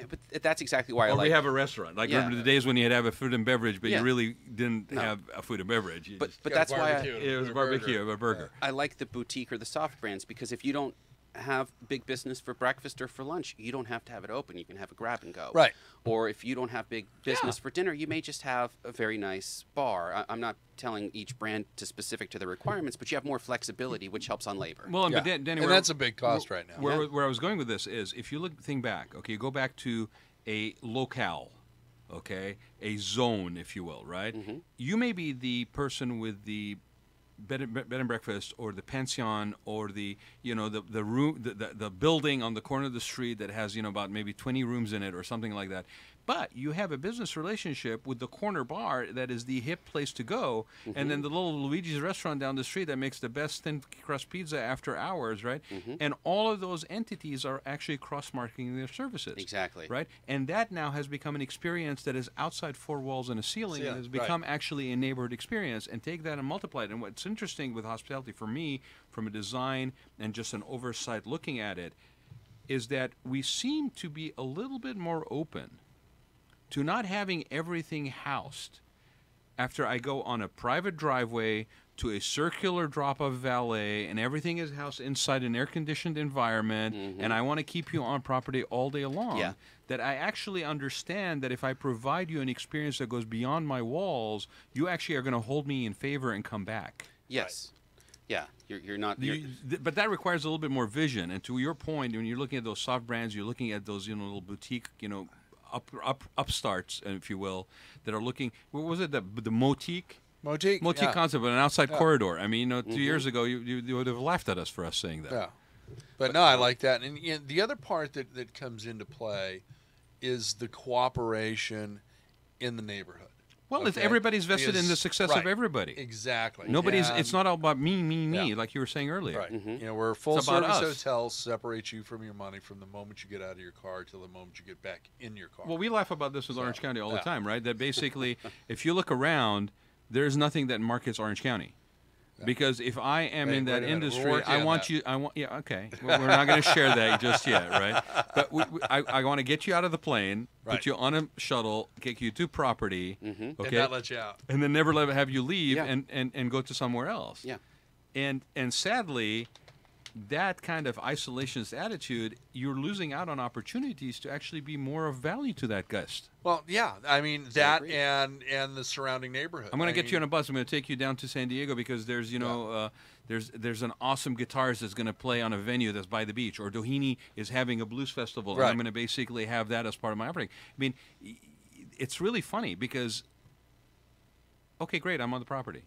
But that's exactly why I Or like. we have a restaurant. Like Yeah. remember the days when you had to have a food and beverage, but Yeah. you really didn't have a food and beverage. You But just- that's why it was a barbecue, a burger. I like the boutique or the soft brands, because if you don't have big business for breakfast or for lunch, you don't have to have it open. You can have a grab and go. Right. Or if you don't have big business for dinner, you may just have a very nice bar. I'm not telling each brand specific to the requirements, but you have more flexibility, which helps on labor. Well, Yeah. but Danny, And that's a big cost right now. Where I was going with this is, if you think back, okay, you go back to a locale, okay, a zone, if you will, right? Mm-hmm. You may be the person with the bed and breakfast, or the pension, or the the room, the building on the corner of the street that has about maybe 20 rooms in it or something like that. But you have a business relationship with the corner bar that is the hip place to go, and then the little Luigi's restaurant down the street that makes the best thin crust pizza after hours, right? And all of those entities are actually cross-marketing their services. Exactly. Right? And that now has become an experience that is outside four walls and a ceiling, and has become actually a neighborhood experience. And take that and multiply it. And what's interesting with hospitality for me, from a design and just an oversight looking at it, is that we seem to be a little bit more open to not having everything housed after I go on a private driveway to a circular drop-off valet, and everything is housed inside an air-conditioned environment, and I want to keep you on property all day long. Yeah. That I actually understand that if I provide you an experience that goes beyond my walls, you actually are going to hold me in favor and come back. Yes. Yeah. You're not. You're, But that requires a little bit more vision. And to your point, when you're looking at those soft brands, you're looking at those little boutique, upstarts, if you will, that are looking. What was it? The motique Motique yeah. concept, but an outside corridor. I mean, 2 years ago, you would have laughed at us for us saying that. Yeah. But no, I like that. And the other part that comes into play is the cooperation in the neighborhood. Well, Okay? everybody's vested in the Because- success right. of everybody. Exactly. Nobody's. And- It's not all about me, Yeah. like you were saying earlier. Right. We're a full It's about service us. hotel separates you from your money from the moment you get out of your car till the moment you get back in your car. Well, we laugh about this with Orange County all the yeah. time, right? That basically, if you look around, there's nothing that markets Orange County. Because if I am Hey, in that wait a minute. We'll industry, work I on want that. you. Yeah, okay. Well, we're not going to share that just yet, right? But I want to get you out of the plane, Right. put you on a shuttle, get you to property, and okay, not let you out. and then never have you leave Yeah. and go to somewhere else. yeah. And sadly, that kind of isolationist attitude, you're losing out on opportunities to actually be more of value to that guest. Well, yeah. I mean that agreed. and the surrounding neighborhood. I'm going to get you on a bus. I'm going to take you down to San Diego because there's there's an awesome guitarist that's going to play on a venue that's by the beach, or Doheny is having a blues festival, and Right. I'm going to basically have that as part of my offering. I mean, it's really funny because, okay, great, I'm on the property.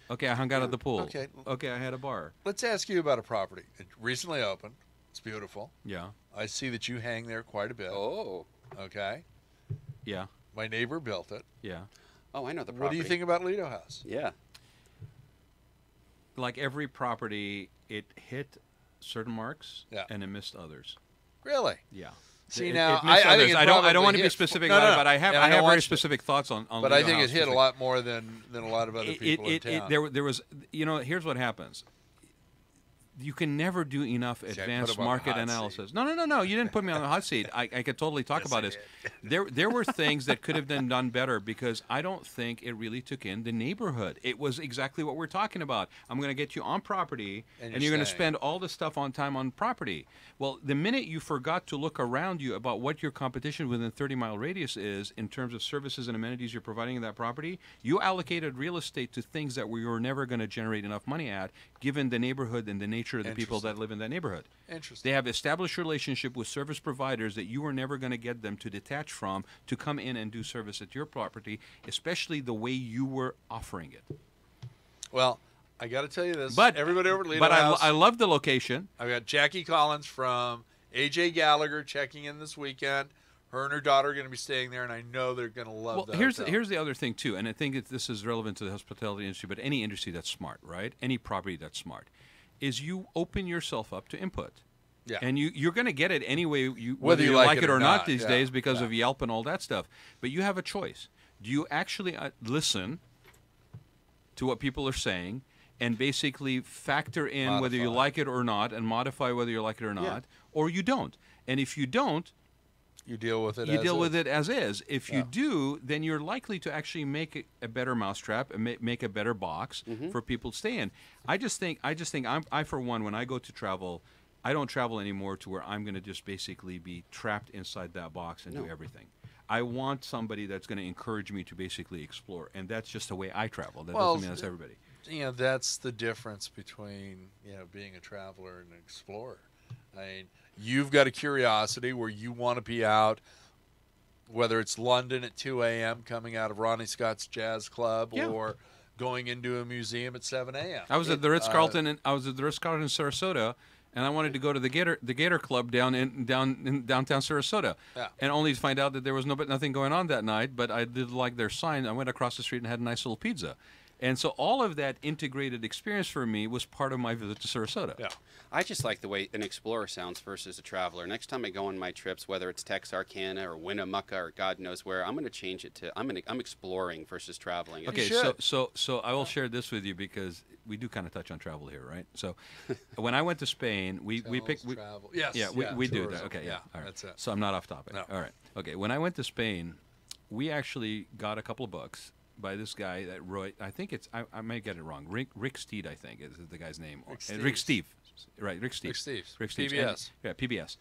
Okay, I hung out at the pool. Okay, I had a bar. Let's ask you about a property. It recently opened. It's beautiful. Yeah. I see that you hang there quite a bit. Oh. Okay. Yeah. My neighbor built it. Yeah. Oh, I know the property. What do you think about Lido House? Yeah. Like every property, it hit certain marks Yeah. and it missed others. Really? Yeah. See, It now, missed I think others. it I don't probably want to be hit- specific No, about no, it, but I have and I very watched it. specific thoughts on But Lido I think House it hit a specific. lot more than a lot of other people in town. There was, here's what happens. You can never do enough I put advanced him on the market hot analysis. No. You didn't put me on the hot seat. I could totally talk about this. There were things that could have been done better because I don't think it really took in the neighborhood. It was exactly what we're talking about. I'm going to get you on property, and you're going to spend all the stuff on time on property. Well, the minute you forgot to look around you about what your competition within 30-mile radius is in terms of services and amenities you're providing in that property, you allocated real estate to things that we were never going to generate enough money at, given the neighborhood and the nature of the people that live in that neighborhood. Interesting. They have established relationship with service providers that you were never going to get them to detach from to come in and do service at your property, especially the way you were offering it. Well, I got to tell you this. But everybody over at Lido But House, I love the location. I've got Jackie Collins from AJ Gallagher checking in this weekend. Her and her daughter are going to be staying there, and I know they're going to love the hotel. Here's the other thing, too, and I think this is relevant to the hospitality industry, but any industry that's smart, right? Any property that's smart, is you open yourself up to input. Yeah. And you're going to get it anyway, Whether you like it or not not, these yeah, days because yeah. of Yelp and all that stuff. But you have a choice. Do you actually listen to what people are saying and basically factor in whether you Modify. like it or not and modify whether you like it or not, or you don't? And if you don't, you deal with it. you deal with it as is. If you Yeah. do, then you're likely to actually make a better mousetrap and make a better box for people to stay in. I just think I for one, when I go to travel, I don't travel anymore to where I'm going to just basically be trapped inside that box and do everything. I want somebody that's going to encourage me to basically explore, and that's just the way I travel. That doesn't mean that's everybody. That's the difference between being a traveler and an explorer. I mean, you've got a curiosity where you want to be out, whether it's London at 2 a.m. coming out of Ronnie Scott's Jazz Club or going into a museum at 7 a.m. I was at the Ritz-Carlton in Sarasota, and I wanted to go to the Gator Club down in downtown Sarasota, and only to find out that there was nothing going on that night. But I did like their sign. I went across the street and had a nice little pizza. And so all of that integrated experience for me was part of my visit to Sarasota. Yeah. I just like the way an explorer sounds versus a traveler. Next time I go on my trips, whether it's Texarkana or Winnemucca or God knows where, I'm going to change it to I'm exploring versus traveling. Okay, so I will share this with you because we do kind of touch on travel here, right? So when I went to Spain, we picked travel. Yes. yeah, we do that. tourism. Okay, yeah, all right. That's it. So I'm not off topic. No. All right. Okay, when I went to Spain, we actually got a couple of books by this guy that wrote, I think it's, I might get it wrong, Rick Steed, I think is the guy's name. Rick Steve. Right, Rick Steve. Rick Steve. PBS. PBS.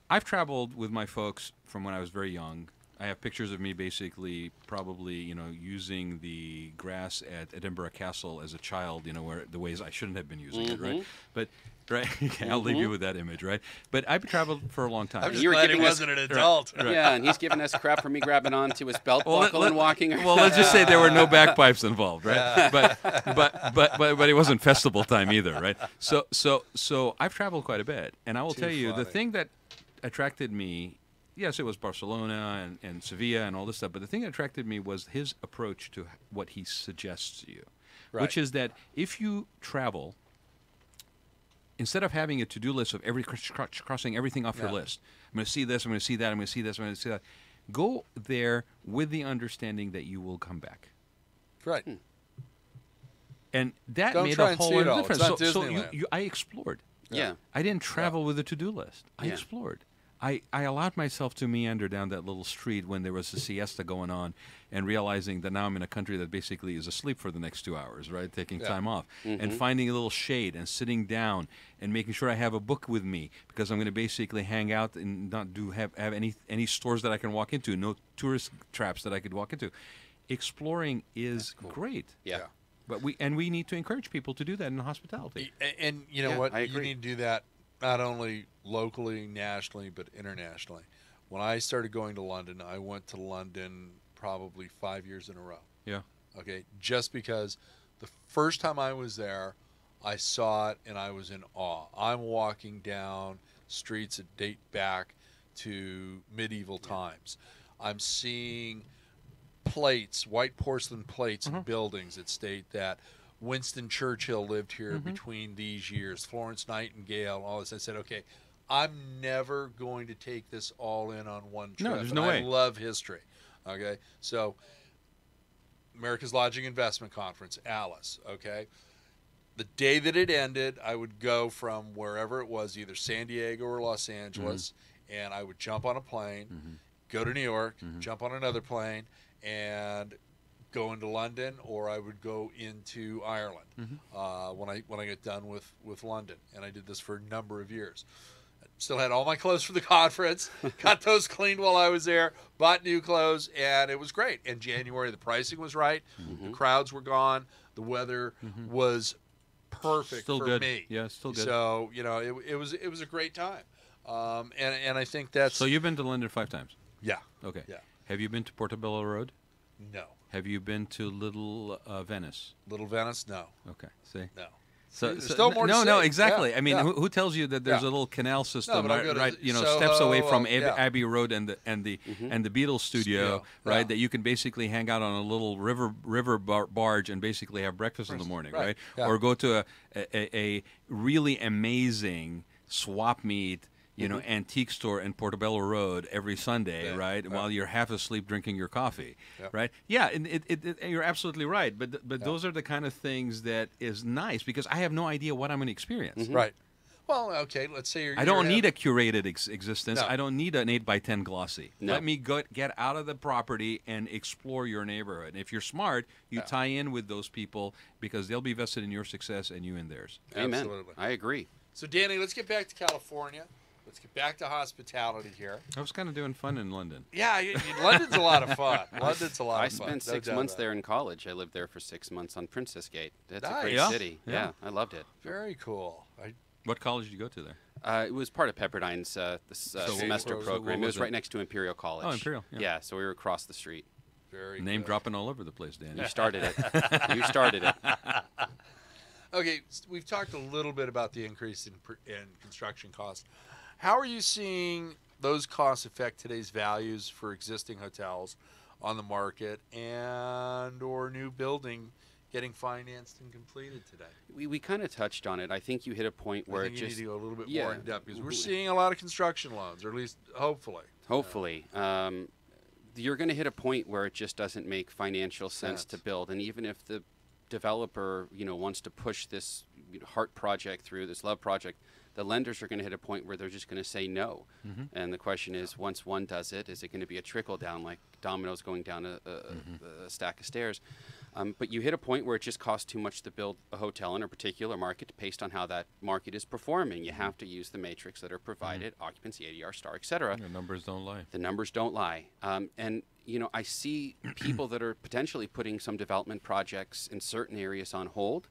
I've traveled with my folks from when I was very young. I have pictures of me basically probably, using the grass at Edinburgh Castle as a child, where the ways I shouldn't have been using it, right? But, right, I'll leave you with that image, right? But I've traveled for a long time. I'm just glad he wasn't an adult. Right. Yeah, and he's giving us crap for me grabbing onto his belt buckle and walking. Well, let's just say there were no bagpipes involved, right? But it wasn't festival time either, right? So I've traveled quite a bit, and I will tell you the thing that attracted me. Yes, it was Barcelona and Sevilla and all this stuff, but the thing that attracted me was his approach to what he suggests to you, which is that if you travel, instead of having a to-do list of crossing everything off your list, I'm going to see this, I'm going to see that, I'm going to see this, I'm going to see that, go there with the understanding that you will come back. Right. And that Don't made try a and whole see lot it of all. difference. It's So not Disneyland. I explored. Yeah. I didn't travel with a to-do list. I Yeah. explored. I allowed myself to meander down that little street when there was a siesta going on and realizing that now I'm in a country that basically is asleep for the next 2 hours, right, taking time off, and finding a little shade and sitting down and making sure I have a book with me because I'm going to basically hang out and not have any stores that I can walk into, no tourist traps that I could walk into. Exploring is great. Yeah. But we need to encourage people to do that in hospitality. And you know Yeah, what? I You agree. need to do that not only locally, nationally, but internationally. when I started going to London, I went to London probably 5 years in a row. Yeah. Okay, just because the first time I was there, I saw it and I was in awe. I'm walking down streets that date back to medieval times. I'm seeing plates, white porcelain plates in buildings that state that Winston Churchill lived here between these years, Florence Nightingale, all this. I said, okay, I'm never going to take this all in on one trip. No, there's no And way. I love history. Okay, so America's Lodging Investment Conference, Alice, okay? The day that it ended, I would go from wherever it was, either San Diego or Los Angeles, and I would jump on a plane, go to New York, jump on another plane, and go into London, or I would go into Ireland when I get done with London. And I did this for a number of years. Still had all my clothes for the conference, got those cleaned while I was there, bought new clothes, and it was great. In January, the pricing was right, the crowds were gone, the weather was perfect Still for good. me. Yeah, still good. So, you know, it was a great time. And I think that's... So you've been to London 5 times? Yeah. Okay. Yeah. Have you been to Portobello Road? No. Have you been to Little Venice? Little Venice? No. Okay. See? No. So, There's still more to no, see. exactly. Yeah, I mean, yeah. who tells you that there's Yeah. a little canal system but I'll go to right, Soho, steps away from yeah. Abbey Road and the Beatles studio, right? yeah. That you can basically hang out on a little river barge and basically have breakfast in the morning, right? Yeah. Or go to a really amazing swap meet. Antique store in Portobello Road every Sunday, Yeah, right? yeah. While you're half asleep drinking your coffee, Yeah. right? Yeah, and you're absolutely right. But those are the kind of things that is nice because I have no idea what I'm going to experience. Right. Well, okay, let's say you're... I don't need a curated existence. No. I don't need an 8x10 glossy. No. Let me get out of the property and explore your neighborhood. And if you're smart, you tie in with those people because they'll be vested in your success and you in theirs. Amen. Absolutely. I agree. So, Danny, let's get back to California. Let's get back to hospitality here. I was kind of doing fun in London. Yeah, London's a lot of fun. London's a lot I of fun. spent no 6 doubt months about there in college. I lived there for 6 months on Princess Gate. That's a Nice. great Yeah? city. Yeah. Yeah, I loved it. it. Very cool. What college did you go to there? It was part of Pepperdine's semester what program. It was was right it? next to Imperial College. Oh, Imperial, yeah. Yeah, so we were across the street. Very Name good. dropping all over the place, Danny. You started it. You started it. Okay, we've talked a little bit about the increase in construction costs. How are you seeing those costs affect today's values for existing hotels on the market and or new building getting financed and completed today? We kind of touched on it. I think you hit a point where I it think you just need to go a little bit yeah. more in depth because we're seeing a lot of construction loans, or at least hopefully. Hopefully. You're going to hit a point where it just doesn't make financial sense to build. And even if the developer, wants to push this heart project through, this love project, the lenders are going to hit a point where they're just going to say no. And the question is, once one does it, is it going to be a trickle down like dominoes going down a stack of stairs? But you hit a point where it just costs too much to build a hotel in a particular market based on how that market is performing. You have to use the matrix that are provided, occupancy, ADR, star, etc. The numbers don't lie. The numbers don't lie. And, I see people that are potentially putting some development projects in certain areas on hold,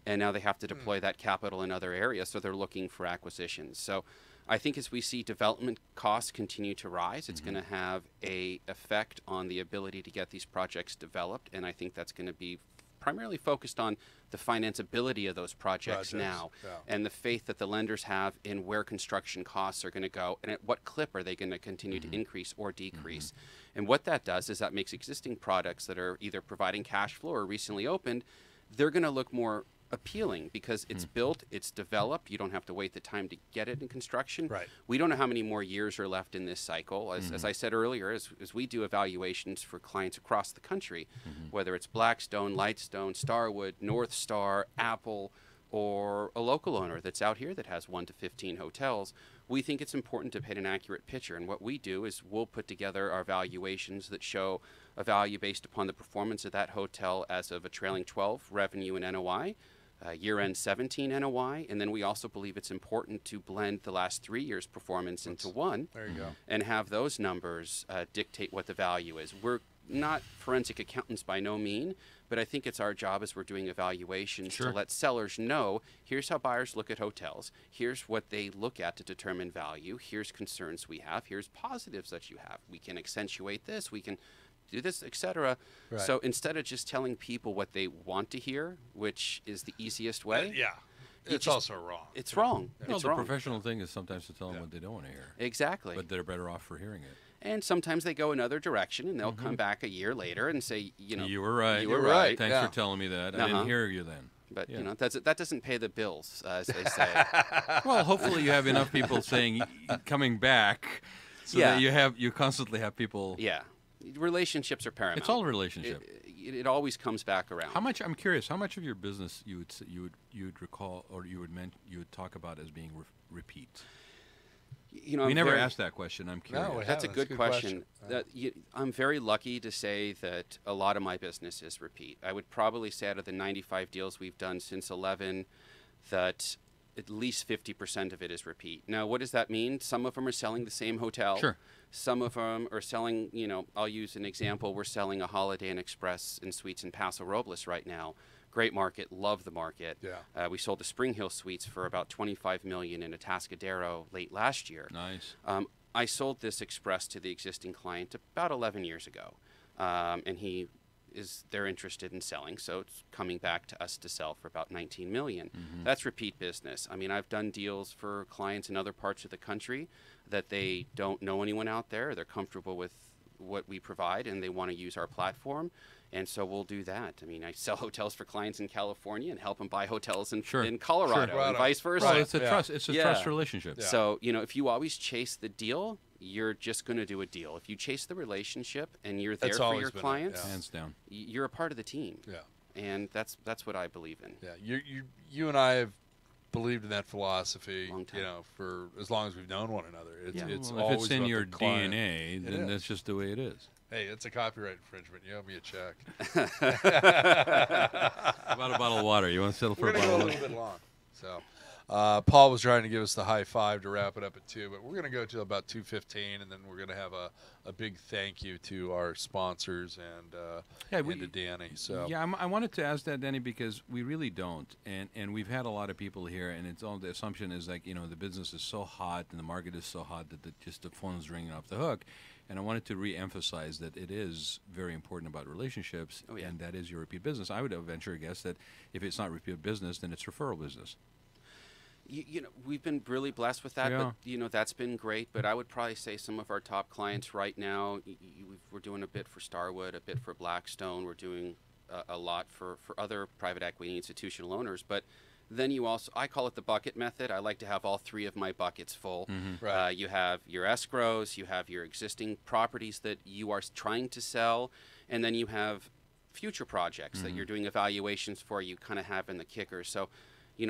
and now they have to deploy that capital in other areas, so they're looking for acquisitions. So I think as we see development costs continue to rise, it's going to have a effect on the ability to get these projects developed, and I think that's going to be primarily focused on the financeability of those projects now, and the faith that the lenders have in where construction costs are going to go and at what clip are they going to continue to increase or decrease. And what that does is that makes existing products that are either providing cash flow or recently opened, they're going to look more appealing because it's built, it's developed. You don't have to wait the time to get it in construction. Right. We don't know how many more years are left in this cycle. As I said earlier, as we do evaluations for clients across the country, whether it's Blackstone, Lightstone, Starwood, North Star, Apple, or a local owner that's out here that has 1 to 15 hotels, we think it's important to paint an accurate picture. And what we do is we'll put together our valuations that show a value based upon the performance of that hotel as of a trailing 12 revenue and NOI, year-end 17 NOI, and then we also believe it's important to blend the last 3 years' performance into one. There you go. And have those numbers dictate what the value is. not forensic accountants by no mean, but I think it's our job as we're doing evaluations to let sellers know, here's how buyers look at hotels. Here's what they look at to determine value. Here's concerns we have. Here's positives that you have. We can accentuate this. We can do this, etc. Right. So instead of just telling people what they want to hear, which is the easiest way. It's also wrong. It's wrong. Well, It's the wrong. professional thing is sometimes to tell them what they don't want to hear. Exactly. But they're better off for hearing it. And sometimes they go another direction, and they'll come back a year later and say, you were right. You were right. Thanks for telling me that. I didn't hear you then. But that doesn't pay the bills, as they say. Well, hopefully you have enough people saying coming back, so that you constantly have people. Yeah, relationships are paramount. It's all relationship. It always comes back around. How much? I'm curious. How much of your business you would recall or you would talk about as being repeat? We never asked that question. I'm curious. No, that's a good question. I'm very lucky to say that a lot of my business is repeat. I would probably say out of the 95 deals we've done since 11, that at least 50% of it is repeat. Now, what does that mean? Some of them are selling the same hotel. Sure. Some of them are selling, I'll use an example. We're selling a Holiday Inn Express and Suites in Paso Robles right now. Great market, love the market. Yeah. We sold the Spring Hill Suites for about $25 million in Atascadero late last year. Nice. I sold this Express to the existing client about 11 years ago, and they're interested in selling, so it's coming back to us to sell for about $19 million. That's repeat business. I mean, I've done deals for clients in other parts of the country that they don't know anyone out there. They're comfortable with what we provide, and they want to use our platform. And so we'll do that. I mean, I sell hotels for clients in California and help them buy hotels in Colorado and vice versa. Well, it's a trust. It's a trust relationship. Yeah. So if you always chase the deal, you're just going to do a deal. If you chase the relationship and you're there for your clients, hands down, you're a part of the team. Yeah. And that's what I believe in. Yeah. You and I have believed in that philosophy. Long time. For as long as we've known one another. It's well, always if it's in about your the client. DNA, then that's just the way it is. Hey, it's a copyright infringement. You owe me a check. How about a bottle of water? You want to settle for We're a going to bottle go a of water? little bit long. So, Paul was trying to give us the high five to wrap it up at 2, but we're going to go to about 2:15, and then we're going to have a big thank you to our sponsors and to Danny. So I wanted to ask that, Danny, because we really don't, and we've had a lot of people here, and it's all the assumption is like the business is so hot and the market is so hot that just the phone's ringing off the hook. And I wanted to re-emphasize that it is very important about relationships, and that is your repeat business. I would venture a guess that if it's not repeat business, then it's referral business. We've been really blessed with that, but that's been great. But I would probably say some of our top clients right now, we're doing a bit for Starwood, a bit for Blackstone. We're doing a lot for other private equity institutional owners, but then I call it the bucket method. I like to have all 3 of my buckets full. Right. You have your escrows, you have your existing properties that you are trying to sell, and then you have future projects that you're doing evaluations for, you kind of have in the kicker. So,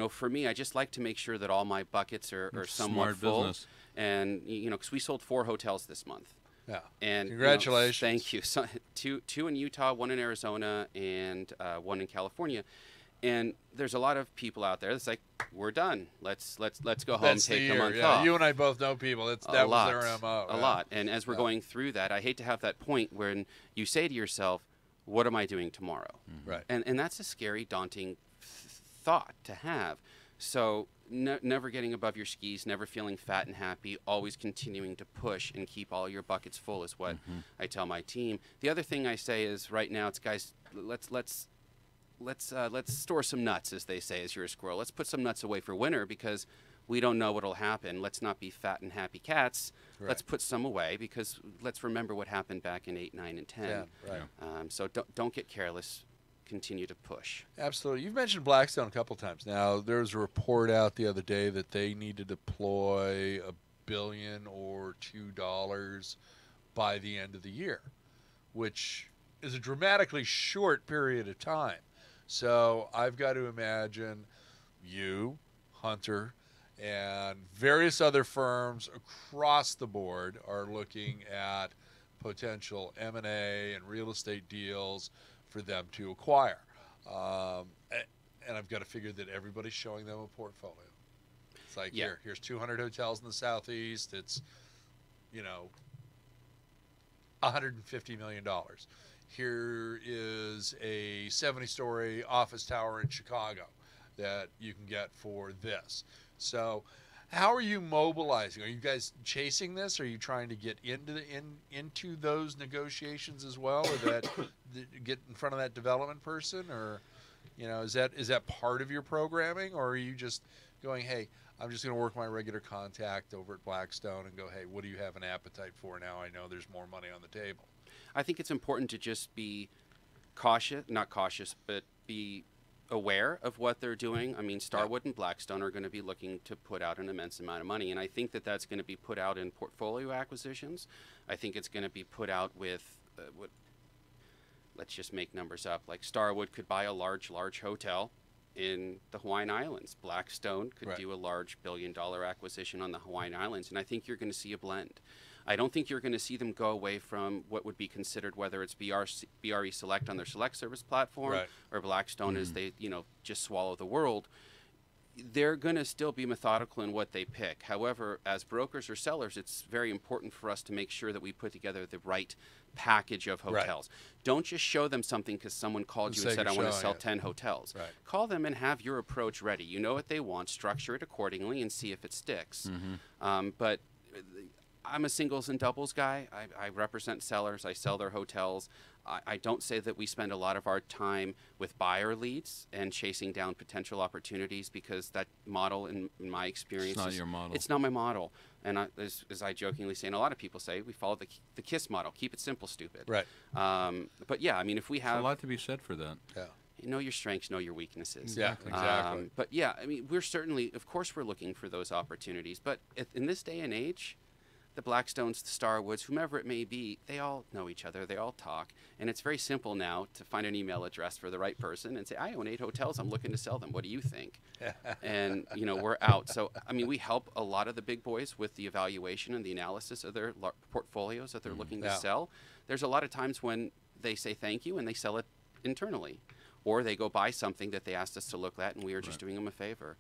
for me, I just like to make sure that all my buckets are somewhat full. Business. And, because we sold 4 hotels this month. Yeah. And congratulations. Thank you. So, two in Utah, 1 in Arizona, and 1 in California. And there's a lot of people out there that's like, we're done. Let's go home, take a month off. You and I both know people. That was their MO. A lot. And as we're going through that, I hate to have that point when you say to yourself, what am I doing tomorrow? Right. And that's a scary, daunting thought to have. So never getting above your skis, never feeling fat and happy, always continuing to push and keep all your buckets full is what I tell my team. The other thing I say is right now, it's guys, let's store some nuts, as they say, as you're a squirrel. Let's put some nuts away for winter because we don't know what'll happen. Let's not be fat and happy cats. Right. Let's put some away because let's remember what happened back in 8, 9, and 10. Yeah, right. So don't get careless. Continue to push. Absolutely. You've mentioned Blackstone a couple times. Now, there was a report out the other day that they need to deploy $1 billion or $2 by the end of the year, which is a dramatically short period of time. So I've got to imagine you, Hunter, and various other firms across the board are looking at potential M&A and real estate deals for them to acquire. And I've got to figure that everybody's showing them a portfolio. It's like, here's 200 hotels in the Southeast. It's, $150 million. here is a 70-story office tower in Chicago that you can get for this. So how are you mobilizing? Are you guys chasing this? Are you trying to get into those negotiations as well, or that get in front of that development person, or is that part of your programming, or are you just going, hey, I'm just going to work my regular contact over at Blackstone and go, hey, what do you have an appetite for now? I know there's more money on the table. I think it's important to just be not cautious, but be aware of what they're doing. I mean, Starwood and Blackstone are going to be looking to put out an immense amount of money, and I think that that's going to be put out in portfolio acquisitions. I think it's going to be put out with let's just make numbers up. Like Starwood could buy a large hotel in the Hawaiian Islands. Blackstone could do a large billion-dollar acquisition on the Hawaiian Islands, and I think you're going to see a blend. I don't think you're going to see them go away from what would be considered, whether it's BRE Select on their Select Service platform or Blackstone as they, just swallow the world. They're going to still be methodical in what they pick. However, as brokers or sellers, it's very important for us to make sure that we put together the right package of hotels. Don't just show them something because someone called you and said, I want to sell 10 hotels. Call them and have your approach ready. You know what they want, structure it accordingly, and see if it sticks. But I'm a singles and doubles guy. I represent sellers. I sell their hotels. I don't say that we spend a lot of our time with buyer leads and chasing down potential opportunities, because that model, in my experience, it's not your model. It's not my model. And as I jokingly say, and a lot of people say, we follow the KISS model. Keep it simple, stupid. But yeah, I mean, if we have... There's a lot to be said for that. Know your strengths, know your weaknesses. Yeah, exactly. But yeah, I mean, we're certainly, of course, we're looking for those opportunities. But in this day and age, the Blackstones, the Starwoods, whomever it may be, they all know each other. They all talk. And it's very simple now to find an email address for the right person and say, I own 8 hotels. I'm looking to sell them. What do you think? And, we're out. So, I mean, we help a lot of the big boys with the evaluation and the analysis of their portfolios that they're looking to sell. There's a lot of times when they say thank you and they sell it internally. Or they go buy something that they asked us to look at, and we are just doing them a favor.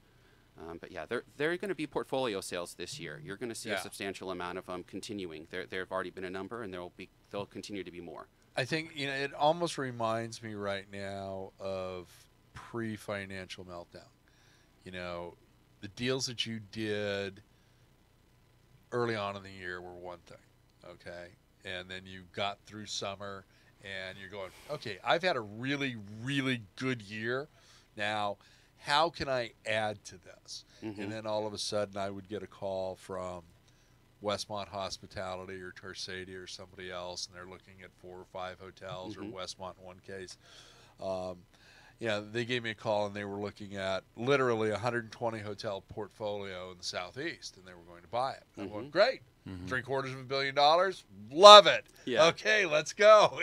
But yeah, they're going to be portfolio sales this year. You're going to see a substantial amount of them continuing. There have already been a number, and they'll continue to be more. I think it almost reminds me right now of pre-financial meltdown. The deals that you did early on in the year were one thing, okay, and then you got through summer, and you're going, okay, I've had a really, really good year. Now, how can I add to this? And then all of a sudden I would get a call from Westmont Hospitality or Torsadia or somebody else, and they're looking at 4 or 5 hotels, or Westmont in one case. They gave me a call, and they were looking at literally a 120 hotel portfolio in the Southeast, and they were going to buy it. I'm going, great, $750 million, love it. Okay, let's go.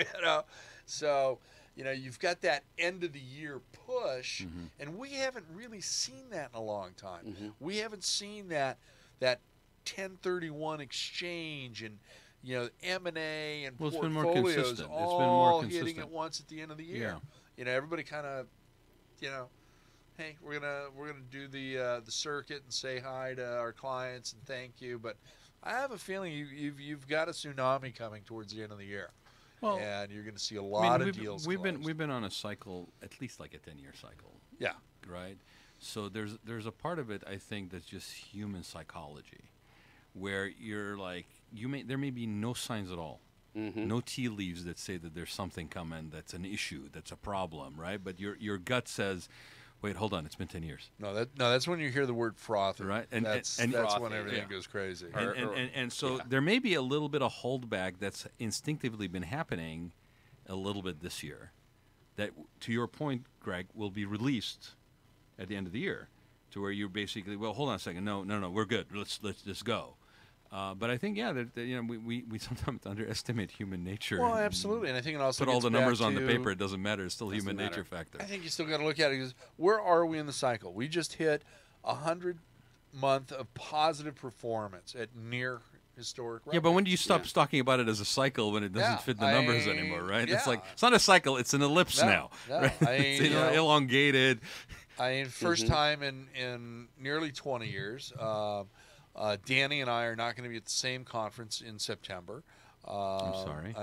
So you've got that end of the year push, and we haven't really seen that in a long time. We haven't seen that 1031 exchange and M&A and portfolios all hitting at once at the end of the year. Everybody kind of, hey, we're gonna do the circuit and say hi to our clients and thank you. But I have a feeling you've got a tsunami coming towards the end of the year. Well, and you're going to see a lot of deals. We've been on a cycle, at least like a 10-year cycle. Yeah. Right. So there's a part of it, I think, that's just human psychology, where you're like there may be no signs at all, no tea leaves that say that there's something coming that's an issue, that's a problem, right? But your gut says, wait, hold on, it's been 10 years. No, that's when you hear the word froth, right? And that's when everything goes crazy. And so there may be a little bit of holdback that's instinctively been happening a little bit this year, that, to your point, Greg, will be released at the end of the year, to where you're basically, well, hold on a second, no, we're good, let's just go. But I think, we sometimes underestimate human nature. Well, absolutely, and I think it also put all the numbers on the paper. It doesn't matter. It's still human nature factor. I think you still got to look at it because where are we in the cycle? We just hit 100-month of positive performance at near historic records. Yeah, but when do you stop talking about it as a cycle when it doesn't fit the numbers anymore, right? It's like, it's not a cycle, it's an ellipse now. Right? It's elongated. First time in nearly 20 years. Danny and I are not going to be at the same conference in September. I'm sorry.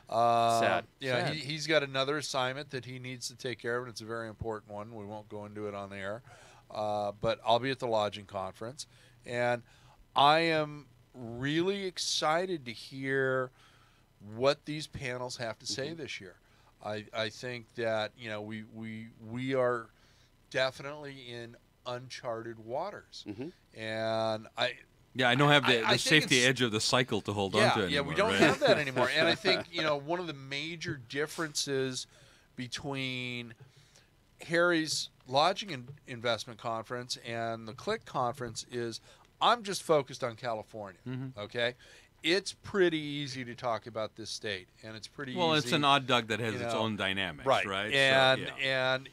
Sad. Yeah, Sad. he's got another assignment that he needs to take care of, and it's a very important one. We won't go into it on the air. But I'll be at the lodging conference, and I am really excited to hear what these panels have to say this year. I think that we are definitely in uncharted waters, and I don't have I the think safety it's- edge of the cycle to hold on to anymore. Yeah, we don't right? have that anymore. And I think, one of the major differences between Harry's Lodging Investment Conference and the CLIC Conference is I'm just focused on California, okay? It's pretty easy to talk about this state, and it's pretty Well, easy. it's an odd duck that has its own dynamics, right? And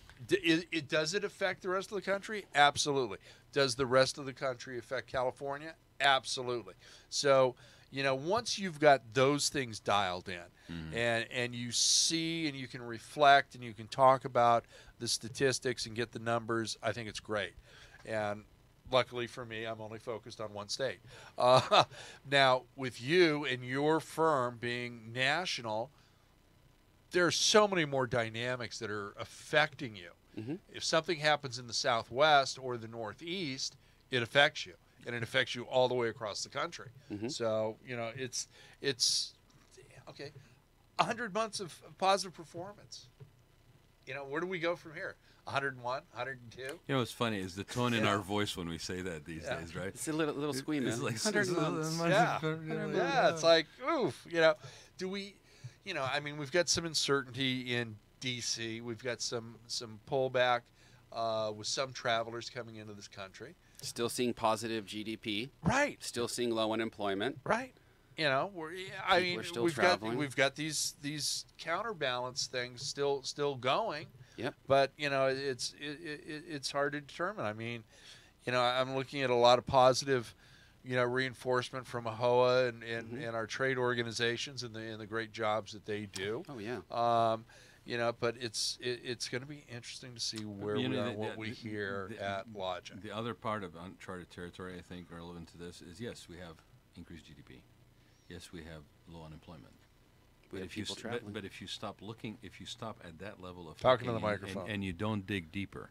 does it affect the rest of the country? Absolutely. Does the rest of the country affect California? Absolutely. So, once you've got those things dialed in, and you see and you can reflect and you can talk about the statistics and get the numbers, I think it's great. And luckily for me, I'm only focused on one state. Now, with you and your firm being national, there are so many more dynamics that are affecting you. If something happens in the Southwest or the Northeast, it affects you, and it affects you all the way across the country. So, it's okay. 100 months of positive performance. Where do we go from here? 101, 102? What's funny is the tone in our voice when we say that these days, right? It's a little squeamish. It's like 100 months. Yeah, it's like, oof, do we, we've got some uncertainty in D.C. We've got some pullback with some travelers coming into this country. Still seeing positive GDP. Right. Still seeing low unemployment. Right. We're still we've got these counterbalance things still going. Yep. But it's hard to determine. I'm looking at a lot of positive, reinforcement from AHOA and our trade organizations and the great jobs that they do. Oh yeah. But it's going to be interesting to see where we are, what we hear at lodging. The other part of uncharted territory, I think, relevant to this is yes, we have increased GDP. Yes, we have low unemployment. We have people traveling. But if you stop looking, if you stop at that level of Talking to the looking microphone. and you don't dig deeper,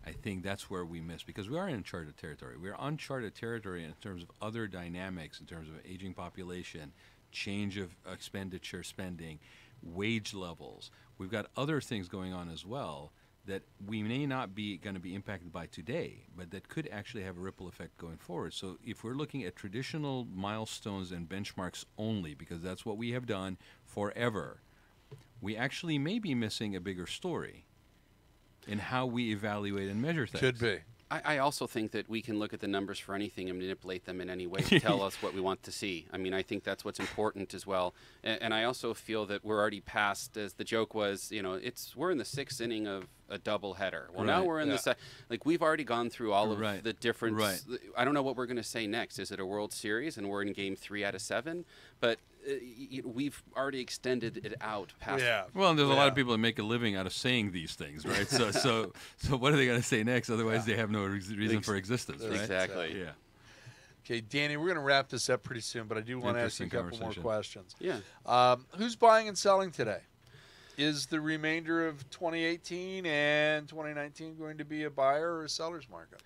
I think that's where we miss, because we are in uncharted territory. We're uncharted territory in terms of other dynamics, in terms of aging population, change of expenditure spending, wage levels. We've got other things going on as well that we may not be going to be impacted by today, but that could actually have a ripple effect going forward. So if we're looking at traditional milestones and benchmarks only, because that's what we have done forever, we actually may be missing a bigger story in how we evaluate and measure things. Could be. I also think that we can look at the numbers for anything and manipulate them in any way to tell us what we want to see. I think that's what's important as well. And I also feel that we're already past, as the joke was, we're in the 6th inning of a double header. Well, now we're in the we've already gone through all of the different. I don't know what we're going to say next. Is it a World Series and we're in game 3 out of 7? But we've already extended it out past. Yeah. Well, and there's a lot of people that make a living out of saying these things, right? So what are they going to say next? Otherwise, they have no reason for existence, right? Exactly. Yeah. Okay, Danny, we're going to wrap this up pretty soon, but I do want to ask you a couple more questions. Yeah. Who's buying and selling today? Is the remainder of 2018 and 2019 going to be a buyer or a seller's market?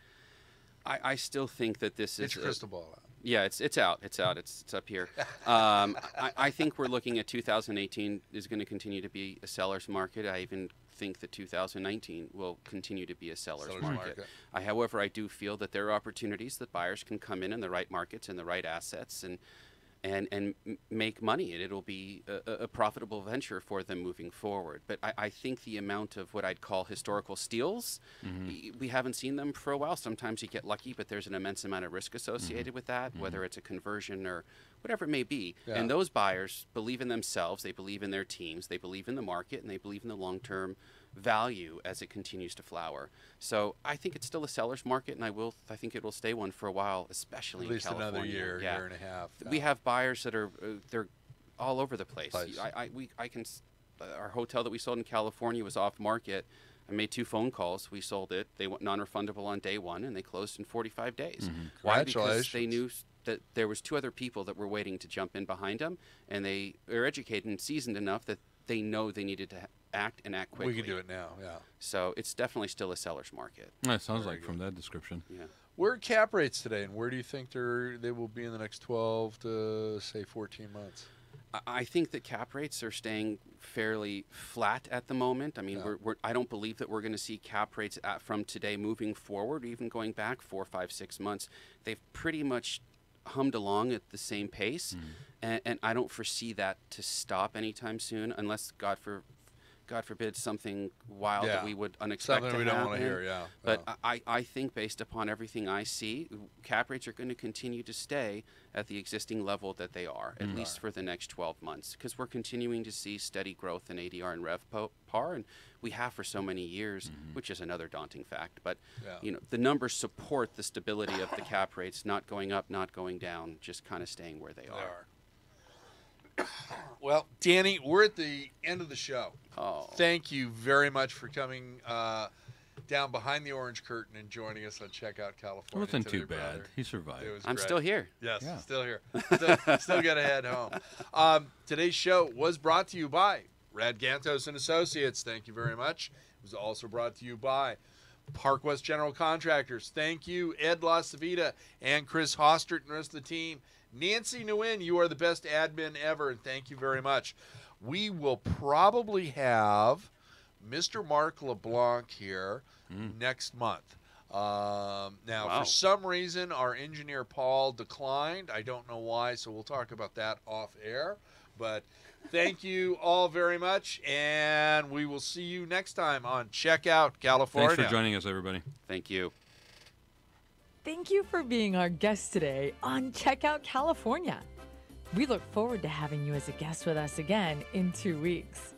I still think that this is. Get your crystal ball out. Yeah, it's out. It's out. It's up here. I think we're looking at 2018 is going to continue to be a seller's market. I even think that 2019 will continue to be a seller's market. However, I do feel that there are opportunities that buyers can come in the right markets and the right assets and make money, and it'll be a profitable venture for them moving forward. But I think the amount of what I'd call historical steals, we haven't seen them for a while. Sometimes you get lucky, but there's an immense amount of risk associated with that, whether it's a conversion or whatever it may be. Yeah. And those buyers believe in themselves, they believe in their teams, they believe in the market, and they believe in the long-term value as it continues to flower. So I think it's still a seller's market, and I think it will stay one for a while, especially at least in California. another year, year and a half. We have buyers that are they're all over the place. Our hotel that we sold in California was off market. I made 2 phone calls. We sold it. They went non-refundable on day 1, and they closed in 45 days. Why? Because they knew that there was 2 other people that were waiting to jump in behind them, and they are educated and seasoned enough that they know they needed to act and act quickly. We can do it now, yeah. So it's definitely still a seller's market. That sounds like from that description. Yeah. Where are cap rates today, and where do you think they will be in the next 12 to, say, 14 months? I think that cap rates are staying fairly flat at the moment. I mean, I don't believe that we're going to see cap rates from today moving forward, even going back 4, 5, 6 months. They've pretty much hummed along at the same pace, and I don't foresee that to stop anytime soon, unless God forbid something wild that we would unexpect something to we don't happen. want to hear. Yeah, But I think based upon everything I see, cap rates are going to continue to stay at the existing level that they are, at least for the next 12 months, because we're continuing to see steady growth in ADR and RevPAR, and we have for so many years, which is another daunting fact. But you know, the numbers support the stability of the cap rates, not going up, not going down, just kind of staying where they are. Well, Danny, we're at the end of the show. Oh. Thank you very much for coming down behind the orange curtain and joining us on Checkout California. It wasn't today, too bad. brother. He survived. It was I'm great. still here. Yes, Yeah. still here. Still got to head home. Today's show was brought to you by Rad Gantos and Associates. Thank you very much. It was also brought to you by Park West General Contractors. Thank you, Ed LaCivita and Chris Hostert and the rest of the team. Nancy Nguyen, you are the best admin ever, and thank you very much. We will probably have Mr. Mark LeBlanc here next month. Now, for some reason, our engineer Paul declined. I don't know why, so we'll talk about that off air. But thank you all very much, and we will see you next time on Checkout California. Thanks for joining us, everybody. Thank you. Thank you for being our guest today on Checkout California. We look forward to having you as a guest with us again in 2 weeks.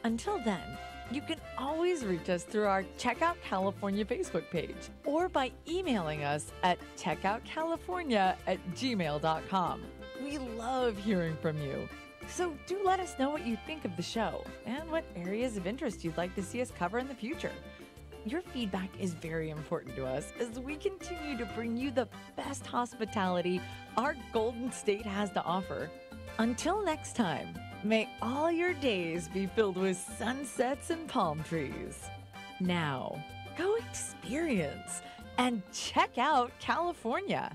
Until then, you can always reach us through our Checkout California Facebook page or by emailing us at checkoutcalifornia@gmail.com. We love hearing from you. So do let us know what you think of the show and what areas of interest you'd like to see us cover in the future. Your feedback is very important to us as we continue to bring you the best hospitality our Golden State has to offer. Until next time, may all your days be filled with sunsets and palm trees. Now, go experience and check out California.